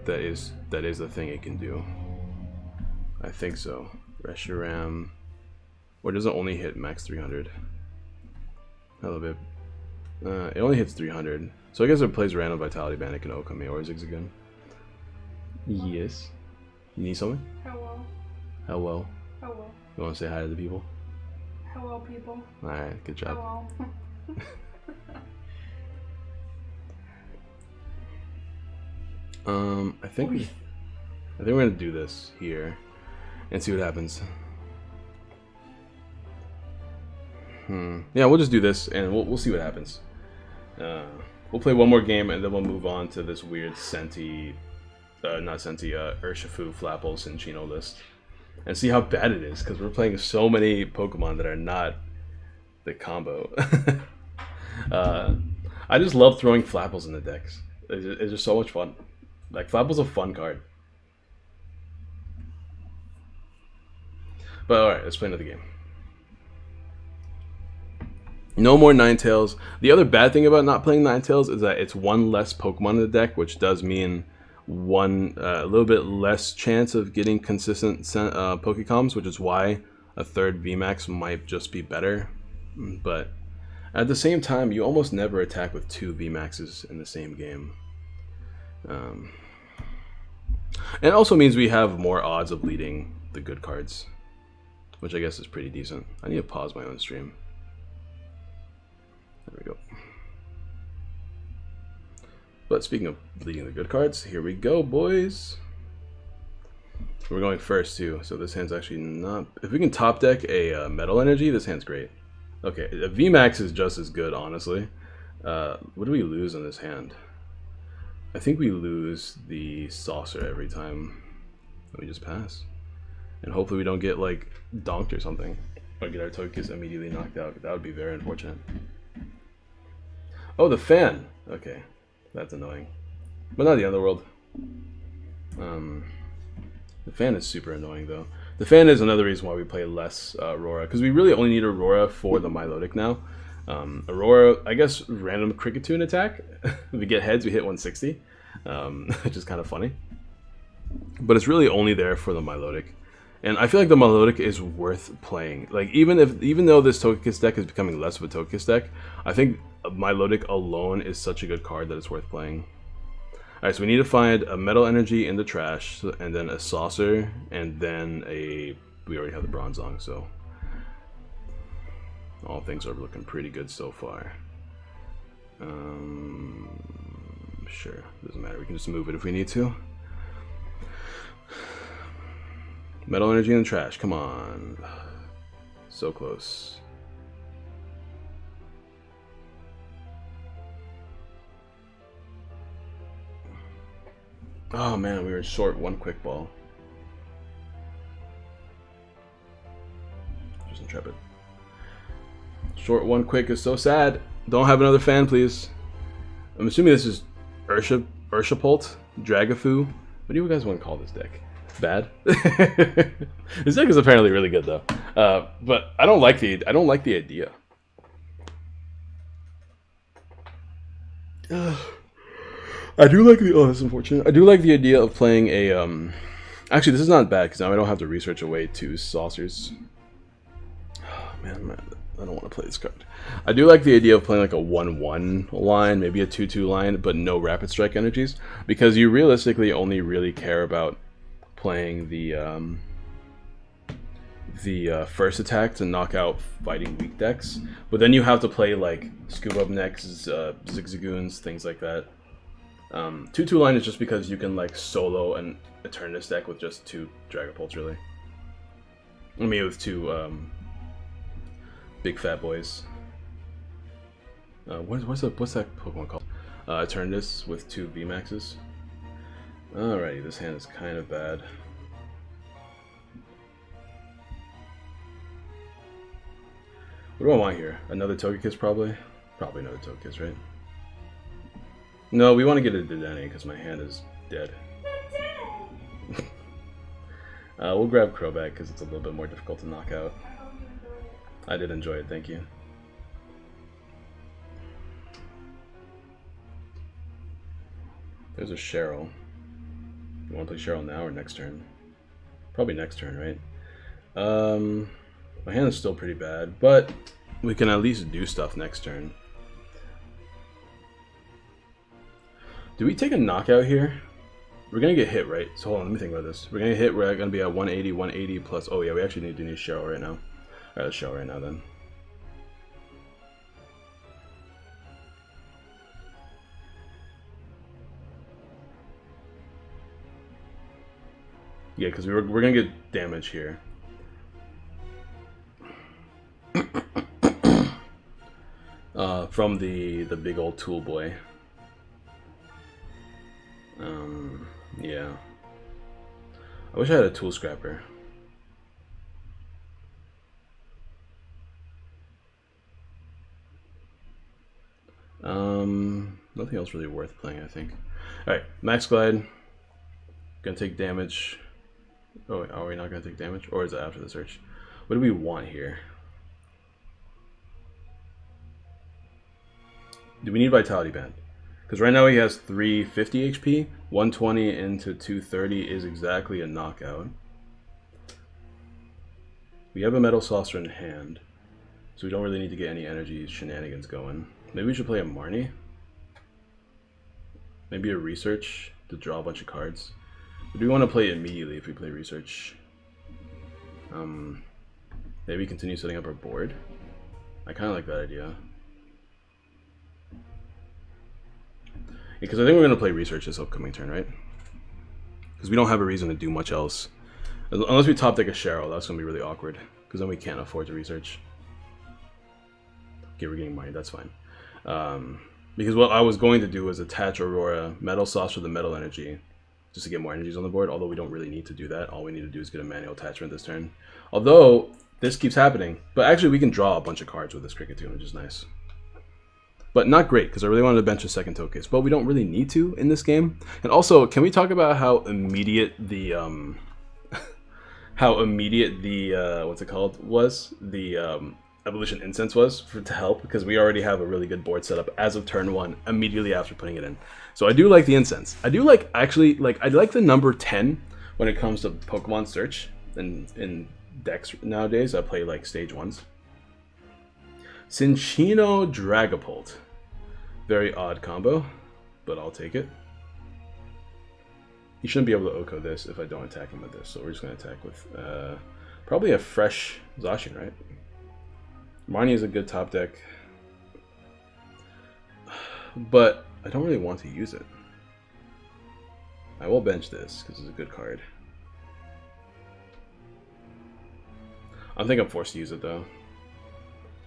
That is the thing it can do. I think so. Reshiram... Or does it only hit max 300? A little bit. It only hits 300. So I guess if it plays Random Vitality Band, it can Oko me or Zigzagoon. Yes. You need something? Hello. Hello. Hello. You want to say hi to the people? Hello, people. Alright, good job. Hello. I think we're gonna do this here and see what happens. Yeah, we'll just do this and we'll see what happens. We'll play one more game and then we'll move on to this weird Urshifu, Flapple, Cinccino list and see how bad it is, because we're playing so many Pokemon that are not the combo. I just love throwing Flapples in the decks. It's just so much fun. Like, Flapple's a fun card. But alright, let's play another game. No more Ninetales. The other bad thing about not playing Ninetales is that it's one less Pokemon in the deck, which does mean a little bit less chance of getting consistent Pokecoms, which is why a third VMAX might just be better. But at the same time, you almost never attack with 2 VMAXs in the same game. And it also means we have more odds of leading the good cards, which I guess is pretty decent. I need to pause my own stream. There we go. But speaking of leading the good cards, here we go, boys. We're going first too, so this hand's actually not... If we can top deck a Metal Energy, this hand's great. Okay, a VMAX is just as good, honestly. What do we lose on this hand? I think we lose the Saucer every time. We just pass. And hopefully we don't get, like, donked or something. Or get our Togekiss immediately knocked out. That would be very unfortunate. Oh, the fan! Okay, that's annoying. But not the end of the world. The fan is super annoying, though. The fan is another reason why we play less Aurora, because we really only need Aurora for the Milotic now. Aurora, I guess, random Cricketune attack. If we get heads, we hit 160, which is kind of funny. But it's really only there for the Milotic. And I feel like the Milotic is worth playing. Like, even though this Togekiss deck is becoming less of a Togekiss deck, I think Milotic alone is such a good card that it's worth playing. Alright, so we need to find a Metal Energy in the trash, and then a Saucer, and then a... We already have the Bronzong, so... All things are looking pretty good so far. Sure, doesn't matter. We can just move it if we need to. Metal Energy in the trash, come on. So close. Oh man, we were short one quick ball. Just Intrepid. Short one quick is so sad. Don't have another fan, please. I'm assuming this is Urshipult, Dragafoo. What do you guys want to call this deck? Bad? This deck is apparently really good though. But I don't like the idea. I do like the... Oh, that's unfortunate. I do like the idea of playing a... Actually, this is not bad, because now I don't have to research away 2 Saucers. Oh, man, I don't want to play this card. I do like the idea of playing like a 1-1 line, maybe a 2-2 line, but no Rapid Strike energies, because you realistically only really care about playing the first attack to knock out fighting weak decks. But then you have to play like Scuba Necks, Zigzagoons, things like that. 2-2 line is just because you can like solo an Eternus deck with just 2 Dragapults, really. I mean, with 2 big fat boys. What's that Pokemon called? Eternus with 2 VMAXs. Alrighty, this hand is kind of bad. What do I want here? Another Togekiss, probably? Probably another Togekiss, right? No, we want to get a Dedenne because my hand is dead. We'll grab Crobat because it's a little bit more difficult to knock out. I did enjoy it, thank you. There's a Cheryl. You want to play Cheryl now or next turn? Probably next turn, right? My hand is still pretty bad, but we can at least do stuff next turn. Do we take a knockout here? We're gonna get hit, right? So hold on, let me think about this. We're gonna hit, we're gonna be at 180, 180 plus... Oh yeah, we actually need to do Cheryl right now. Alright, let's Cheryl right now then. Yeah, because we're gonna get damage here. From the big old tool boy. Yeah. I wish I had a tool scrapper. Nothing else really worth playing, I think. Alright, Max Glide. Gonna take damage. Oh, are we not gonna take damage? Or is it after the search? What do we want here? Do we need Vitality Band? Because right now he has 350 HP. 120 into 230 is exactly a knockout. We have a Metal Saucer in hand, so we don't really need to get any energy shenanigans going. Maybe we should play a Marnie. Maybe a Research to draw a bunch of cards. Or do we want to play immediately if we play Research? Maybe continue setting up our board. I kind of like that idea. Because I think we're going to play research this upcoming turn, right? Because we don't have a reason to do much else. Unless we top deck a Cheryl, that's going to be really awkward. Because then we can't afford to research. Okay, we're getting money, that's fine. Because what I was going to do was attach Aurora, Metal Sauce for the Metal Energy, just to get more energies on the board, although we don't really need to do that. All we need to do is get a manual attachment this turn. Although, this keeps happening. But actually, we can draw a bunch of cards with this Cricketune, which is nice. But not great, because I really wanted to bench a second Togekiss. But we don't really need to in this game. And also, can we talk about how immediate the, what's it called, was? The, Evolution Incense was to help, because we already have a really good board set up as of turn 1, immediately after putting it in. So I do like the Incense. I do like, actually, I like the number 10 when it comes to Pokemon search. In decks nowadays, I play, stage 1s. Cinccino Dragapult. Very odd combo, but I'll take it. He shouldn't be able to Oko this if I don't attack him with this, so we're just going to attack with probably a fresh Zacian, right? Marnie is a good top deck, but I don't really want to use it. I will bench this because it's a good card. I think I'm forced to use it though.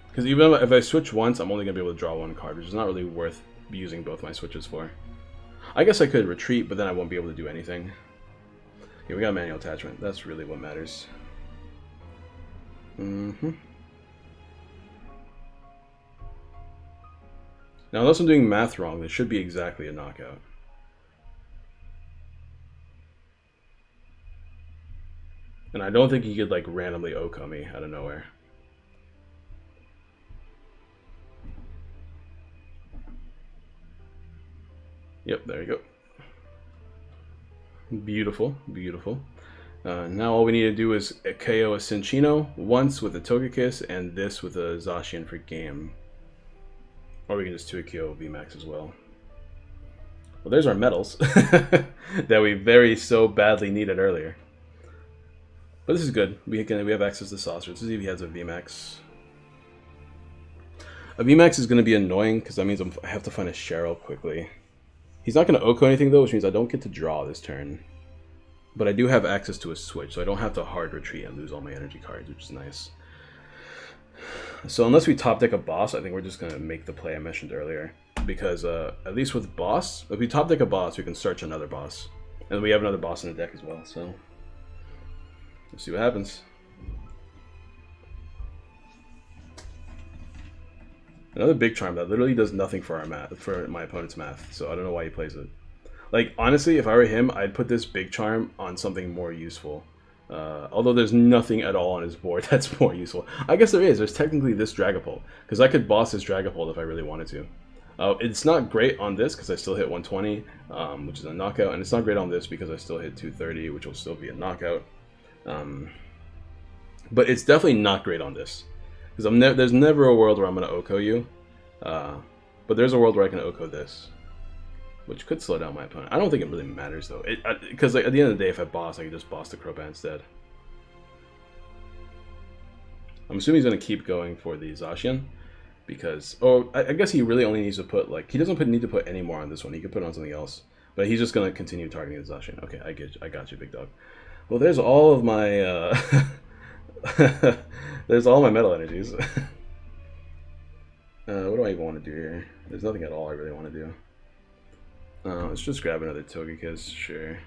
Because even if I switch once, I'm only going to be able to draw one card, which is not really worth using both my switches for. I guess I could retreat, but then I won't be able to do anything. Okay, we got manual attachment. That's really what matters. Now, unless I'm doing math wrong, this should be exactly a knockout. And I don't think he could, randomly Oko me out of nowhere. Yep, there you go. Beautiful, beautiful. Now all we need to do is KO a Cinccino once with a Togekiss and this with a Zacian for game. Or we can just 2-KO VMAX as well. Well, there's our medals that we so badly needed earlier. But this is good. We have access to Saucer. Let's see if he has a VMAX. A VMAX is going to be annoying because that means I have to find a Cheryl quickly. He's not going to Oko anything though, which means I don't get to draw this turn. But I do have access to a switch, so I don't have to hard retreat and lose all my energy cards, which is nice. So unless we top deck a boss, I think we're just going to make the play I mentioned earlier. Because at least with boss, if we top deck a boss, we can search another boss. And we have another boss in the deck as well, so let's see what happens. Another big charm that literally does nothing for our math, for my opponent's math, so I don't know why he plays it. Honestly, if I were him, I'd put this big charm on something more useful. Although there's nothing at all on his board that's more useful. I guess there is. There's technically this Dragapult, because I could boss this Dragapult if I really wanted to. It's not great on this because I still hit 120, which is a knockout, and it's not great on this because I still hit 230, which will still be a knockout. But it's definitely not great on this. Because there's never a world where I'm going to Oko you. But there's a world where I can Oko this. Which could slow down my opponent. I don't think it really matters though. Because at the end of the day, if I boss, I can just boss the Crobat instead. I'm assuming he's going to keep going for the Zacian. Because, I guess he really only needs to put, he doesn't need to put any more on this one. He could put it on something else. But he's just going to continue targeting the Zacian. Okay, I got you, big dog. Well, there's all of my, there's all my metal energies. What do I even want to do here? There's nothing at all I really want to do. Let's just grab another Togekiss, sure.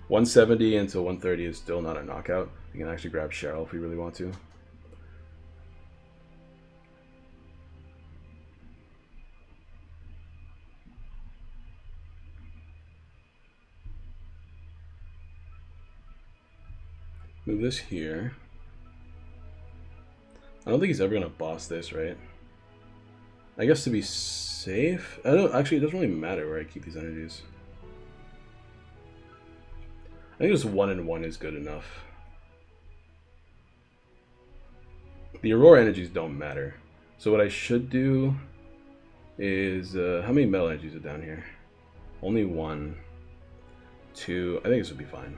170 until 130 is still not a knockout. We can actually grab Cheryl if we really want to. Move this here. I don't think he's ever gonna boss this, right? I guess to be safe, actually it doesn't really matter where I keep these energies. I think just 1 and 1 is good enough. The Aurora energies don't matter. So what I should do is, how many metal energies are down here? Only 1, 2, I think this would be fine.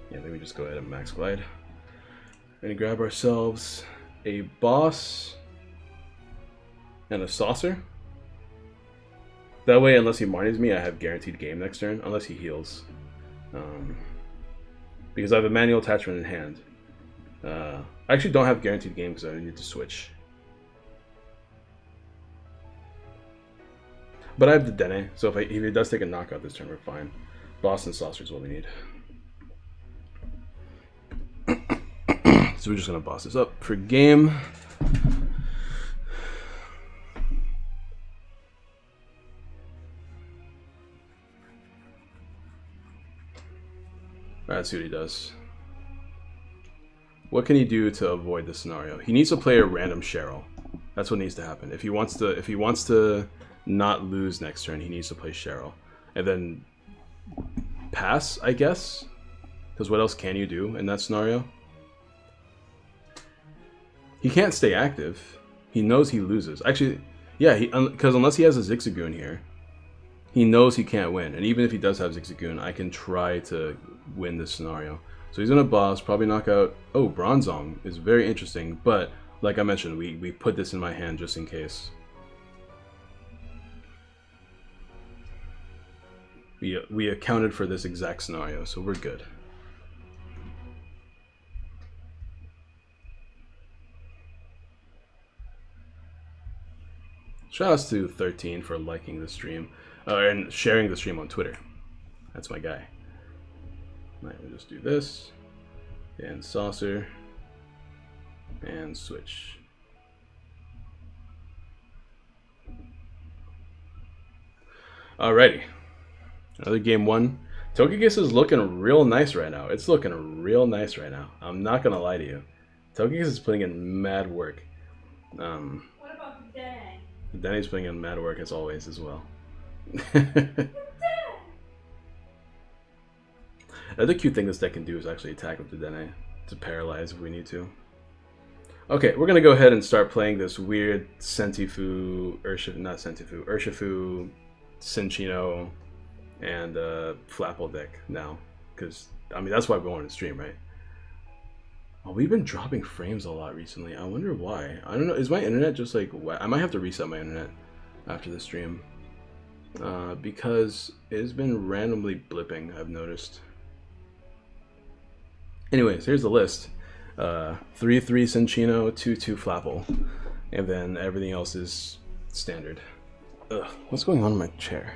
Yeah, let me just go ahead and max glide. We're gonna grab ourselves a boss and a saucer. That way, unless he Marnies me, I have guaranteed game next turn, unless he heals. Because I have a manual attachment in hand. I actually don't have guaranteed game because I need to switch. But I have the Dene, so if he does take a knockout this turn, we're fine. Boss and saucer is what we need. So we're just going to boss this up for game. Alright, let's see what he does. What can he do to avoid this scenario? He needs to play a random Cheryl. That's what needs to happen. If he wants to not lose next turn, he needs to play Cheryl. And then pass, I guess? Because what else can you do in that scenario? He can't stay active. He knows he loses. Actually, yeah, because unless he has a Zigzagoon here, he knows he can't win. And even if he does have Zigzagoon, I can try to win this scenario. So he's gonna boss, probably knock out... Oh, Bronzong is very interesting, but like I mentioned, we put this in my hand just in case. We accounted for this exact scenario, so we're good. Shoutouts to 13 for liking the stream and sharing the stream on Twitter. That's my guy. Alright, we'll just do this and saucer and switch. Alrighty, another game one. Togekiss is looking real nice right now. It's looking real nice right now. I'm not gonna lie to you. Togekiss is putting in mad work. What about the Dene? Danny's putting in mad work as always as well. Another cute thing this deck can do is actually attack with the Dene to paralyze if we need to. Okay, we're gonna go ahead and start playing this weird Urshifu, Cinccino, and Flapple deck now. Because, I mean, that's why we wanted to stream, right? Oh, we've been dropping frames a lot recently. I wonder why. I don't know. Is my internet just like wet? I might have to reset my internet after the stream. Because it's been randomly blipping, I've noticed. Anyways, here's the list. 3-3 Cinccino, 2-2 Flapple. And then everything else is standard. Ugh, what's going on in my chair?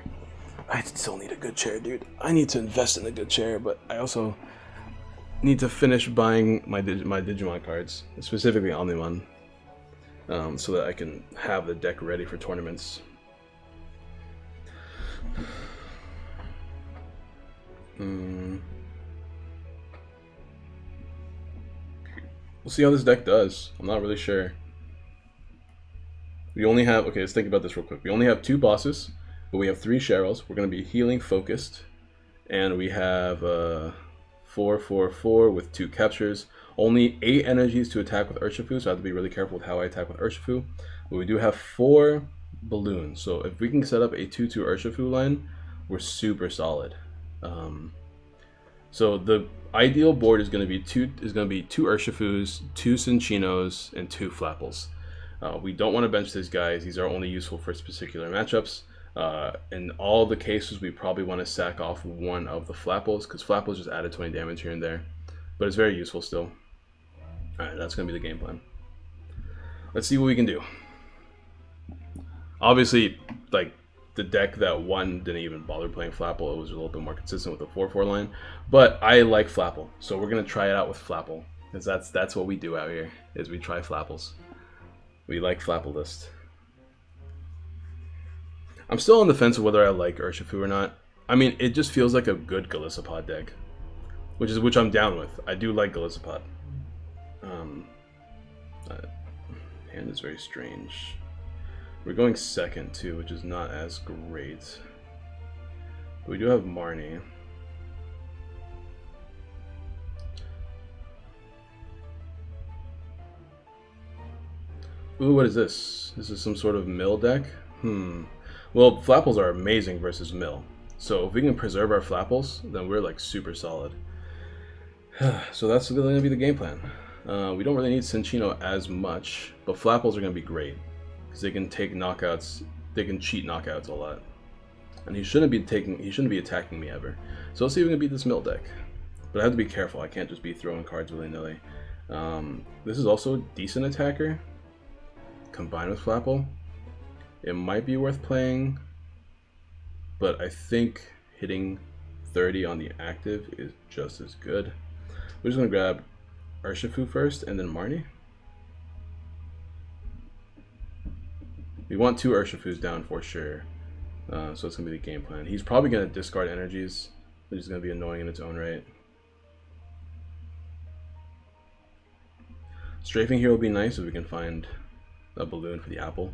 I still need a good chair, dude. I need to invest in a good chair, but I also need to finish buying my Digimon cards, specifically Omnimon, so that I can have the deck ready for tournaments. We'll see how this deck does. I'm not really sure. We only have... Okay, let's think about this real quick. We only have 2 bosses, but we have 3 Cheryls. We're going to be healing focused. And we have 4/4/4 with 2 captures. Only 8 energies to attack with Urshifu, so I have to be really careful with how I attack with Urshifu. But we do have 4 balloons. So if we can set up a 2-2 Urshifu line, we're super solid. So the ideal board is going to be 2 Urshifus, 2 Cinccinos, and 2 Flapples. We don't want to bench these guys. These are only useful for particular matchups. In all the cases, we probably want to sack off one of the Flapples, because Flapples just added 20 damage here and there. But it's very useful still. Alright, that's going to be the game plan. Let's see what we can do. Obviously, like, the deck that won didn't even bother playing Flapple. It was a little bit more consistent with the 4/4 line. But I like Flapple, so we're going to try it out with Flapple. Because that's what we do out here, is we try Flapples. We like Flapple list. I'm still on the fence of whether I like Urshifu or not. I mean, it just feels like a good Golisopod deck, which I'm down with. I do like Golisopod. Hand is very strange. We're going second too, which is not as great. But we do have Marnie. Ooh, what is this? This is some sort of mill deck? Well, Flapples are amazing versus mill. So if we can preserve our Flapples, then we're like super solid. So that's going to be the game plan. We don't really need Cinccino as much, but Flapples are going to be great because they can take knockouts. They can cheat knockouts a lot, and he shouldn't be attacking me ever. So let's see if we can beat this Mill deck. But I have to be careful. I can't just be throwing cards willy-nilly. This is also a decent attacker combined with Flapple. It might be worth playing, but I think hitting 30 on the active is just as good. We're just going to grab Urshifu first and then Marnie. We want 2 Urshifus down for sure, so it's going to be the game plan. He's probably going to discard energies, which is going to be annoying in its own right. Strafing here will be nice if we can find a balloon for the apple,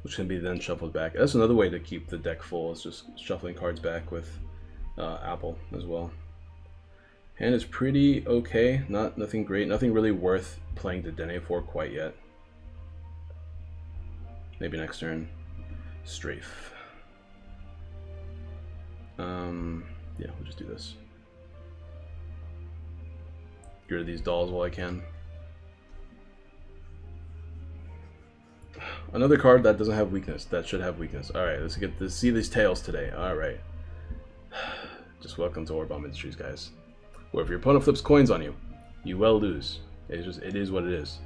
which can be then shuffled back. That's another way to keep the deck full, is just shuffling cards back with apple as well. Hand is pretty okay, nothing great, nothing really worth playing the Dene for quite yet. Maybe next turn. Strafe. Yeah, we'll just do this. Get rid of these dolls while I can. Another card that doesn't have weakness, that should have weakness. Alright, let's get to see these tails today. Alright. Just welcome to Origami Industries, guys. Where if your opponent flips coins on you, you will lose. It is what it is.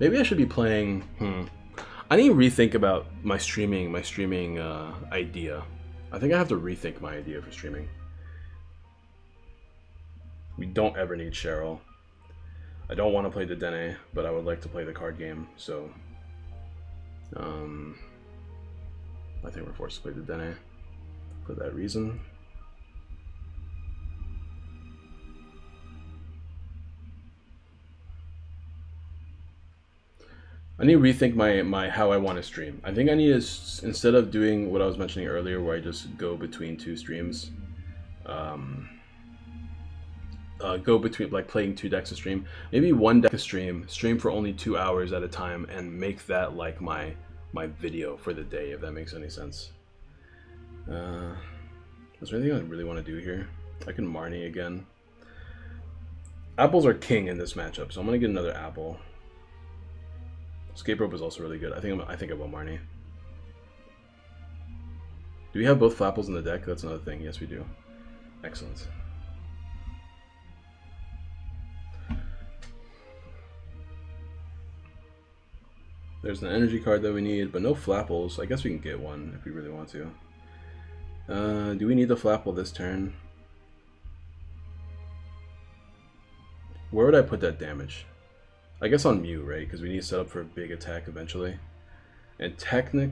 Maybe I should be playing. I need to rethink about my streaming idea. I think I have to rethink my idea for streaming. We don't ever need Cheryl. I don't want to play the Dene, but I would like to play the card game, so I think we're forced to play the Dene for that reason. I need to rethink my how I want to stream. I think I need to, instead of doing what I was mentioning earlier, where I just go between 2 streams, go between, like, playing 2 decks a stream, maybe 1 deck a stream for only 2 hours at a time, and make that like my video for the day, if that makes any sense. Is there anything I really want to do here? I can Marnie again. Apples are king in this matchup, so I'm gonna get another apple. Escape Rope is also really good. I think I will Marnie. Do we have both Flapples in the deck? That's another thing. Yes, we do. Excellent. There's an energy card that we need, but no Flapples. I guess we can get one if we really want to. Do we need the Flapple this turn? Where would I put that damage? I guess on Mew, right? Because we need to set up for a big attack eventually. And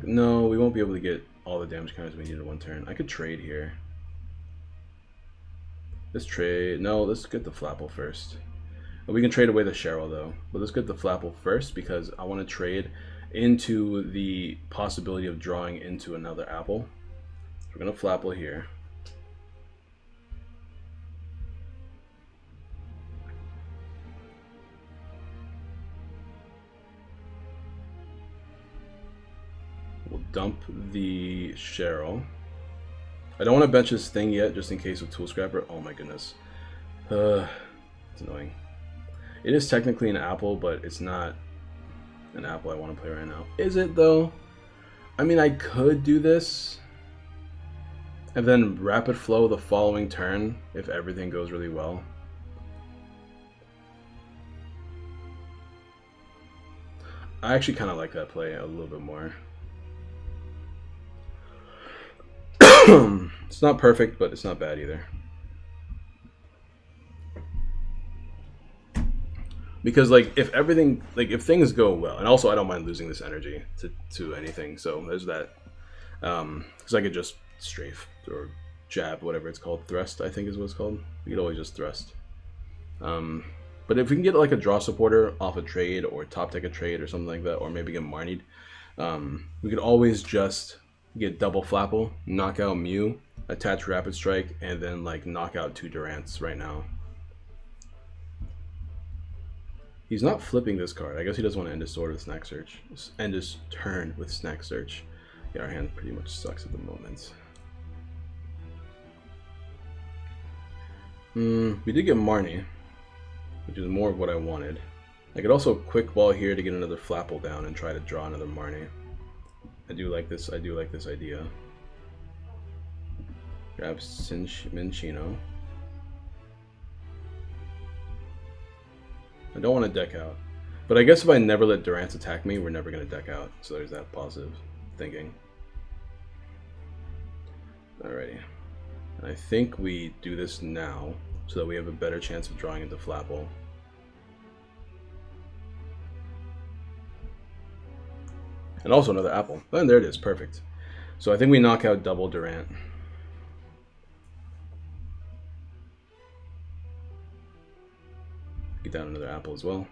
no, we won't be able to get all the damage counters we need in 1 turn. I could trade here. Let's trade. No, let's get the Flapple first. We can trade away the Cheryl though, but let's get the Flapple first because I want to trade into the possibility of drawing into another apple. So we're gonna Flapple here. We'll dump the Cheryl. I don't want to bench this thing yet, just in case of Tool Scrapper. Oh my goodness, it's annoying. It is technically an apple, but it's not an apple I want to play right now. Is it though? I mean, I could do this and then Rapid Flow the following turn if everything goes really well. I actually kind of like that play a little bit more. It's not perfect, but it's not bad either. Because like if things go well, and also I don't mind losing this energy to anything, so there's that. Because I could just strafe or jab, whatever it's called, thrust I think is what it's called. We could always just thrust. But if we can get like a draw supporter off a trade or top deck a trade or something like that, or maybe get Marnied, we could always just get double Flapple, knock out Mew, attach Rapid Strike, and then like knock out 2 Durants right now. He's not flipping this card. I guess he doesn't want to end his sword with Snack Search. End his turn with Snack Search. Yeah, our hand pretty much sucks at the moment. We did get Marnie, which is more of what I wanted. I could also quick ball here to get another Flapple down and try to draw another Marnie. I do like this idea. Grab Minchino. I don't want to deck out. But I guess if I never let Durant attack me, we're never going to deck out. So there's that positive thinking. Alrighty. And I think we do this now so that we have a better chance of drawing into Flapple. And also another apple. And there it is, perfect. So I think we knock out double Durant. Get down another apple as well.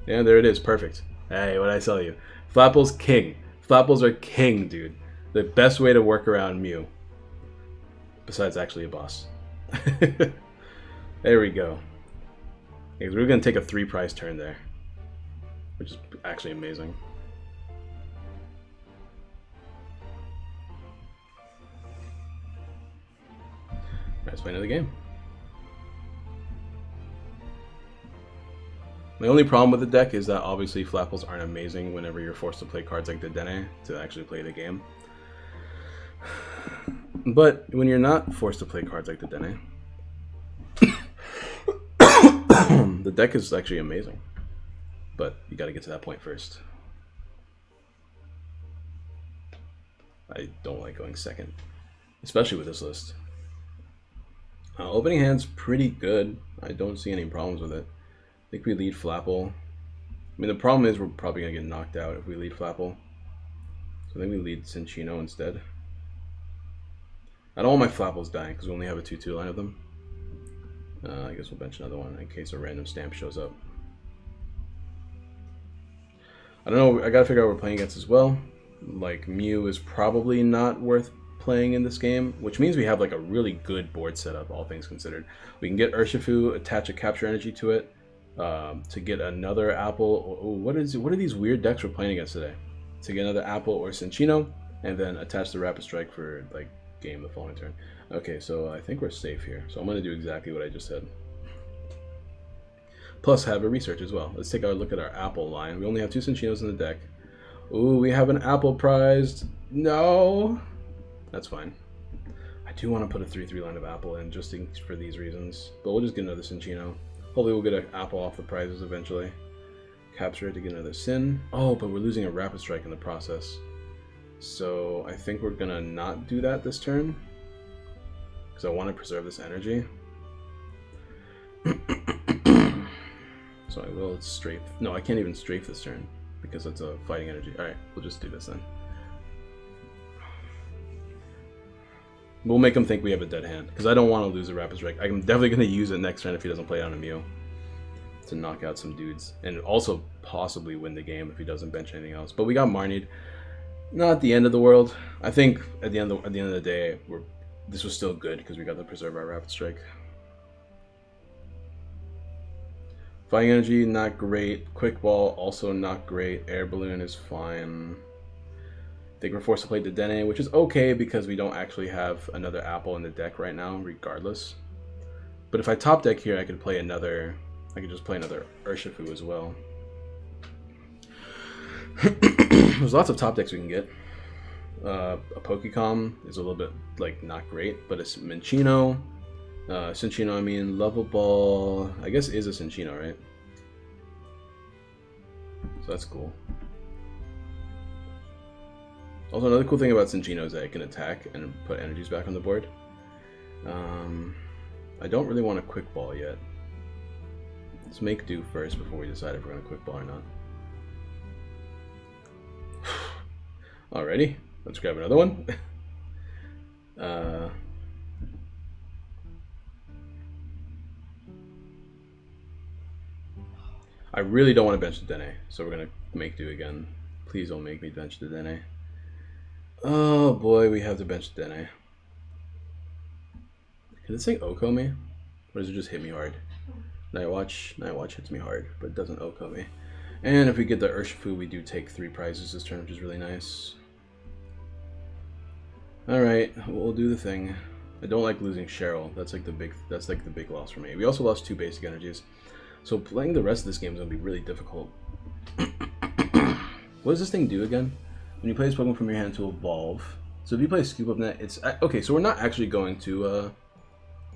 Yeah, there it is, perfect. Hey, what'd I tell you? Flapple's king. Flapples are king, dude. The best way to work around Mew. Besides actually a boss. There we go. Because we're going to take a 3-prize turn there. Which is actually amazing. Let's play another game. The only problem with the deck is that obviously Flapples aren't amazing whenever you're forced to play cards like the Dene to actually play the game. But when you're not forced to play cards like the Dene, the deck is actually amazing. But you gotta get to that point first. I don't like going second, especially with this list. Opening hand's pretty good. I don't see any problems with it. I think we lead Flapple. I mean, the problem is we're probably going to get knocked out if we lead Flapple. So I think we lead Cinchino instead. I don't want my Flapples dying because we only have a 2-2 line of them. I guess we'll bench another one in case a random stamp shows up. I don't know, I gotta figure out what we're playing against as well. Like, Mew is probably not worth playing in this game, which means we have like a really good board setup, all things considered. We can get Urshifu, attach a capture energy to it, to get another apple. Oh, what are these weird decks we're playing against today? To get another apple or Cinchino, and then attach the Rapid Strike for like game the following turn. Okay, so I think we're safe here. So I'm gonna do exactly what I just said. Plus have a research as well. Let's take a look at our apple line. We only have 2 Cinchinos in the deck. Ooh, we have an apple prized. No! That's fine. I do want to put a 3-3 line of apple in just for these reasons. But we'll just get another Cinchino. Hopefully we'll get an apple off the prizes eventually. Capture it to get another Sin. Oh, but we're losing a Rapid Strike in the process. So I think we're gonna not do that this turn. Because I want to preserve this energy. So I will strafe. No, I can't even strafe this turn because it's a fighting energy. Alright, we'll just do this then. We'll make him think we have a dead hand because I don't want to lose a Rapid Strike. I'm definitely going to use it next turn if he doesn't play it on a Mew to knock out some dudes and also possibly win the game if he doesn't bench anything else. But we got Marnied. Not the end of the world. I think at the end of the day, this was still good because we got to preserve our Rapid Strike. Fighting Energy, not great. Quick Ball, also not great. Air Balloon is fine. I think we're forced to play the Dene, which is okay because we don't actually have another apple in the deck right now, regardless. But if I top deck here, I could play another. I could just play another Urshifu as well. There's lots of top decks we can get. A Pokecom is a little bit like not great, but it's Minchino. Cinchino, I mean, Level Ball, I guess is a Cinchino, right? So that's cool. Also, another cool thing about Cinchino is that it can attack and put energies back on the board. I don't really want a Quick Ball yet. Let's make do first before we decide if we're going to Quick Ball or not. Alrighty, let's grab another one. I really don't want to bench the Dene, so we're going to make do again. Please don't make me bench the Dene. Oh boy, we have to bench the Dene. Can this thing Oko me? Or does it just hit me hard? Night Watch hits me hard, but it doesn't Oko me. And if we get the Urshifu, we do take 3 prizes this turn, which is really nice. Alright, we'll do the thing. I don't like losing Cheryl. That's like the big loss for me. We also lost 2 basic energies. So playing the rest of this game is going to be really difficult. What does this thing do again? When you play this Pokemon from your hand to evolve. So if you play Scoop Up Net, it's... Okay, so we're not actually going to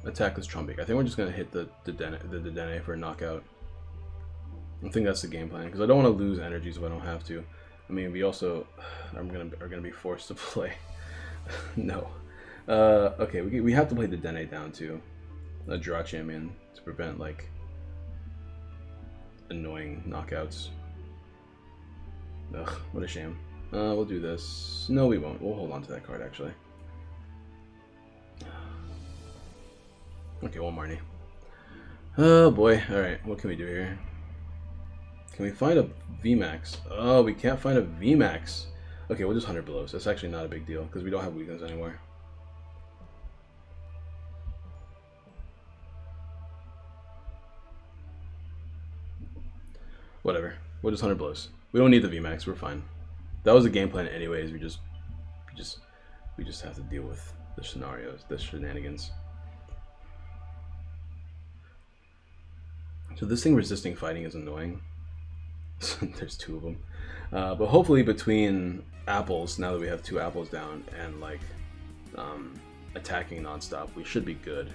attack this Trumbeak. I think we're just going to hit the Dedenne for a knockout. I think that's the game plan, because I don't want to lose energies if I don't have to. I mean, we also are gonna be forced to play. No. Okay, we have to play the Dedenne down too. A Jirachi, I mean, to prevent, like, annoying knockouts. Ugh, what a shame. We'll do this. No, we won't. We'll hold on to that card, actually. Okay, one Marnie. Oh, boy. Alright, what can we do here? Can we find a VMAX? Oh, we can't find a VMAX. Okay, we'll just 100 blows. That's actually not a big deal, because we don't have weakness anymore. Whatever. We'll just 100 blows. We don't need the VMAX. We're fine. That was the game plan anyways. We just have to deal with the scenarios, the shenanigans. So this thing resisting fighting is annoying. There's 2 of them. But hopefully between apples, now that we have 2 apples down, and like attacking nonstop, we should be good.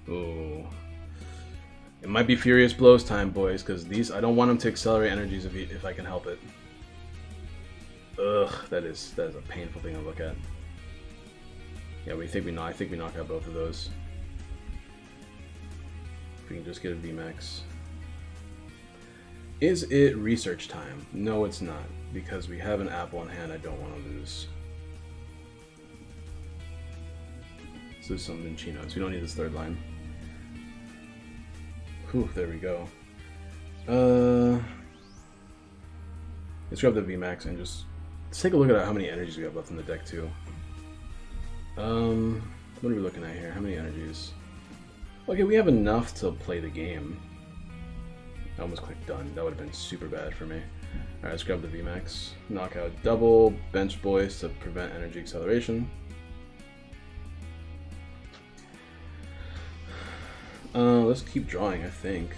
Ooh. It might be Furious Blows time, boys, because these, I don't want them to accelerate energies if I can help it. Ugh, that is a painful thing to look at. Yeah, I think we knock out both of those. If we can just get a VMAX. Is it research time? No, it's not, because we have an apple in hand I don't want to lose. So there's some Minchinos. We don't need this 3rd line. Whew, there we go. Let's grab the VMAX and let's take a look at how many energies we have left in the deck too. What are we looking at here? How many energies? Okay, we have enough to play the game. I almost clicked done. That would have been super bad for me. Alright, let's grab the VMAX. Knockout double, bench boys to prevent energy acceleration. Let's keep drawing, I think.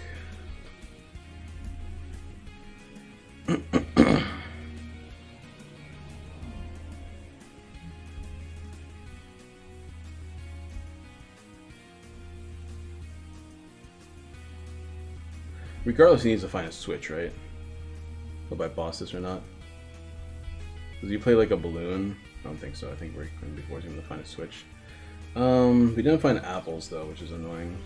Regardless, he needs to find a switch, right? Will I boss this or not? Does he play like a balloon? I don't think so. I think we're going to be forcing him to find a switch. We didn't find apples though, which is annoying.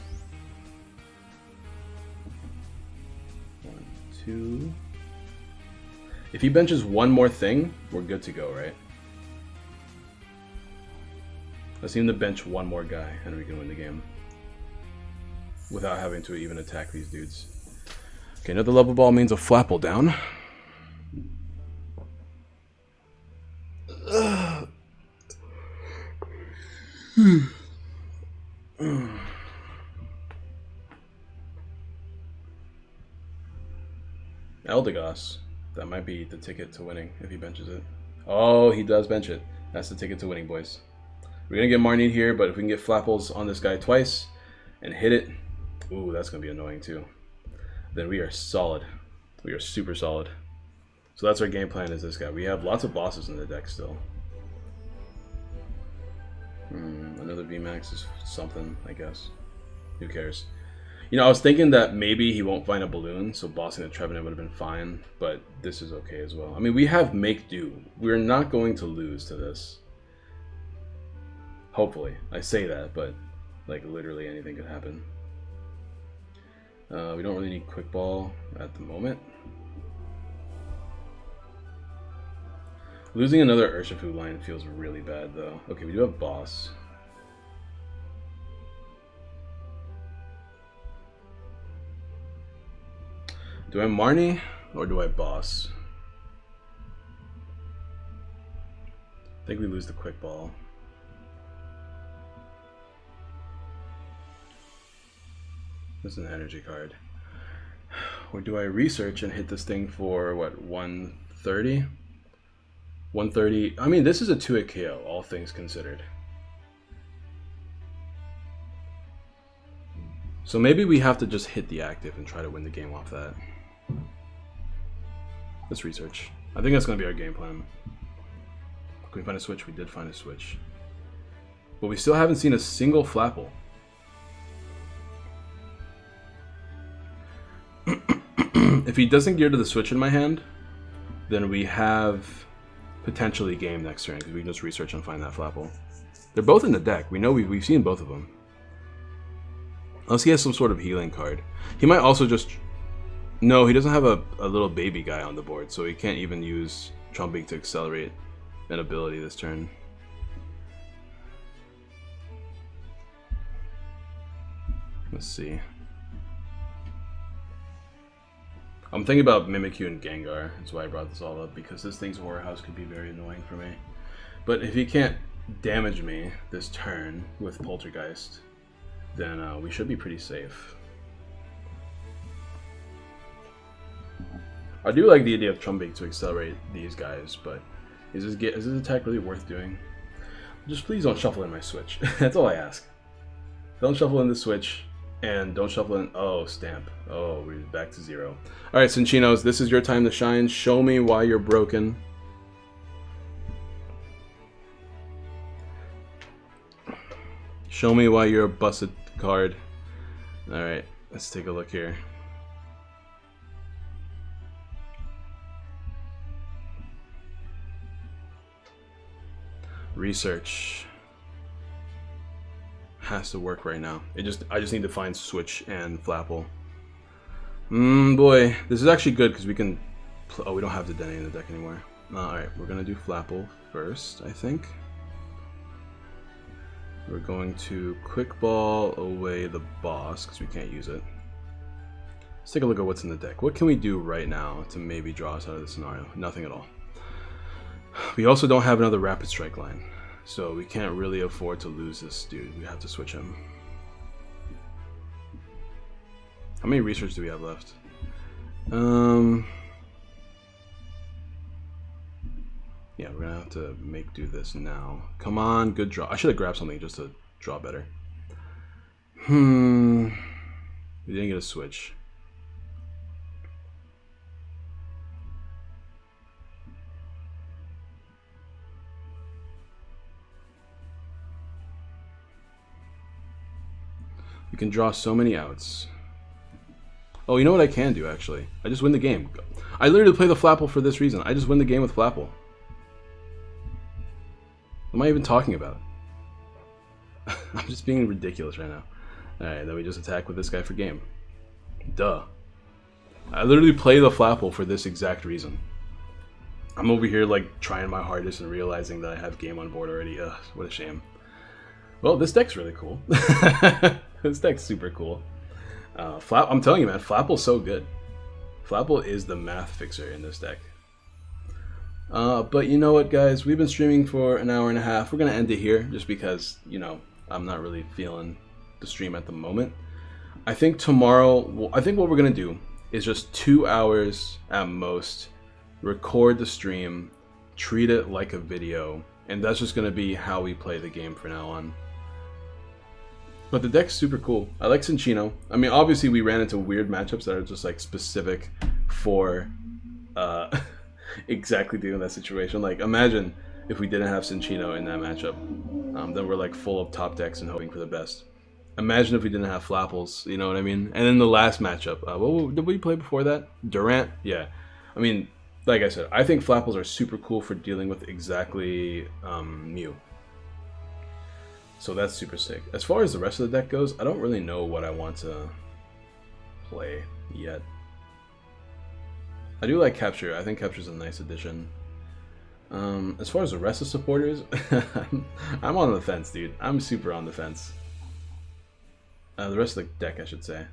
1, 2. If he benches one more thing, we're good to go, right? Let's need him to bench one more guy, and we can win the game. Without having to even attack these dudes. Okay, another level ball means a Flapple down. Eldegoss. That might be the ticket to winning if he benches it. Oh, he does bench it. That's the ticket to winning, boys. We're going to get Marnie here, but if we can get Flapples on this guy twice and hit it, ooh, that's going to be annoying too. Then we are solid. We are super solid. So that's our game plan, is this guy. We have lots of bosses in the deck still. Another VMAX is something, I guess. Who cares? You know, I was thinking that maybe he won't find a balloon, so bossing the Trevenant would have been fine, but this is okay as well. I mean, we have Make Do. We're not going to lose to this. Hopefully. I say that, but like literally anything could happen. We don't really need Quick Ball at the moment. Losing another Urshifu line feels really bad, though. Okay, we do have Boss. Do I Marnie or do I Boss? I think we lose the Quick Ball. This is an energy card. Or do I research and hit this thing for, what, 130? 130. I mean, this is a 2-hit KO, all things considered. So maybe we have to just hit the active and try to win the game off that. Let's research. I think that's going to be our game plan. Can we find a switch? We did find a switch. But we still haven't seen a single Flapple. If he doesn't gear to the switch in my hand, then we have potentially game next turn, because we can just research and find that Flapple. They're both in the deck. We know we've seen both of them. Unless he has some sort of healing card. He might also just... No, he doesn't have a little baby guy on the board, so he can't even use Trumping to accelerate an ability this turn. Let's see. I'm thinking about Mimikyu and Gengar. That's why I brought this all up, because this thing's Horror House could be very annoying for me. But if he can't damage me this turn with Poltergeist, then we should be pretty safe. I do like the idea of Trumping to accelerate these guys, but is this attack really worth doing? Just please don't shuffle in my switch. That's all I ask. Don't shuffle in the switch, and don't shuffle in... Oh, stamp. Oh, we're back to 0. Alright, Cinchinos, this is your time to shine. Show me why you're broken. Show me why you're a busted card. Alright, let's take a look here. Research has to work right now. I just need to find Switch and Flapple. Boy, this is actually good because we can... Oh, we don't have the Denny in the deck anymore. Alright, we're gonna do Flapple first, I think. We're going to Quick Ball away the boss because we can't use it. Let's take a look at what's in the deck. What can we do right now to maybe draw us out of this scenario? Nothing at all. We also don't have another Rapid Strike line, so we can't really afford to lose this dude. We have to switch him. How many research do we have left? Yeah, we're gonna have to do this now. Come on, good draw. I should have grabbed something just to draw better. We didn't get a switch. You can draw so many outs. Oh, you know what I can do, actually? I just win the game. I literally play the Flapple for this reason. I just win the game with Flapple. What am I even talking about? I'm just being ridiculous right now. Alright, then we just attack with this guy for game. Duh. I literally play the Flapple for this exact reason. I'm over here, like, trying my hardest and realizing that I have game on board already. Ugh, what a shame. Well, this deck's really cool. This deck's super cool. I'm telling you, man, Flapple's so good. Flapple is the math fixer in this deck. But you know what, guys? We've been streaming for an hour and a half. We're going to end it here just because, you know, I'm not really feeling the stream at the moment. I think tomorrow, I think what we're going to do is just 2 hours at most, record the stream, treat it like a video, and that's just going to be how we play the game from now on. But the deck's super cool. I like Cinchino. I mean, obviously we ran into weird matchups that are just like specific for exactly dealing with that situation. Like, imagine if we didn't have Cinchino in that matchup. Then we're like full of top decks and hoping for the best. Imagine if we didn't have Flapples, you know what I mean? And then the last matchup, what did we play before that? Durant? Yeah. I mean, like I said, I think Flapples are super cool for dealing with exactly Mew. So that's super sick. As far as the rest of the deck goes, I don't really know what I want to play yet. I do like Capture. I think Capture's a nice addition. As far as the rest of supporters, I'm on the fence, dude. I'm super on the fence. The rest of the deck, I should say.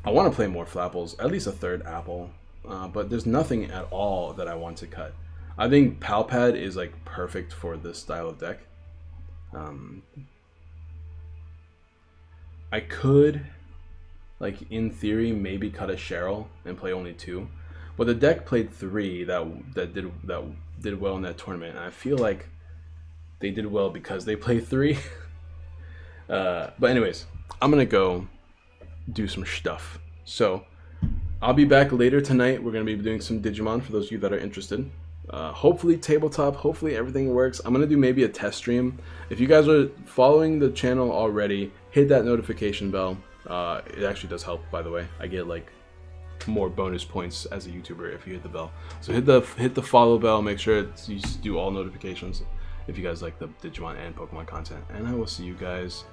I want to play more Flapples, at least a third Apple, but there's nothing at all that I want to cut. I think Palpad is like perfect for this style of deck. I could, like, in theory, maybe cut a Cheryl and play only 2, but the deck played 3 that did well in that tournament, and I feel like they did well because they played 3. But anyways, I'm gonna go do some stuff. So I'll be back later tonight. We're gonna be doing some Digimon for those of you that are interested. Hopefully tabletop, hopefully everything works. I'm gonna do maybe a test stream. If you guys are following the channel already, hit that notification bell. It actually does help, by the way. I get like more bonus points as a YouTuber if you hit the bell. So hit the follow bell, make sure you do all notifications if you guys like the Digimon and Pokemon content. And I will see you guys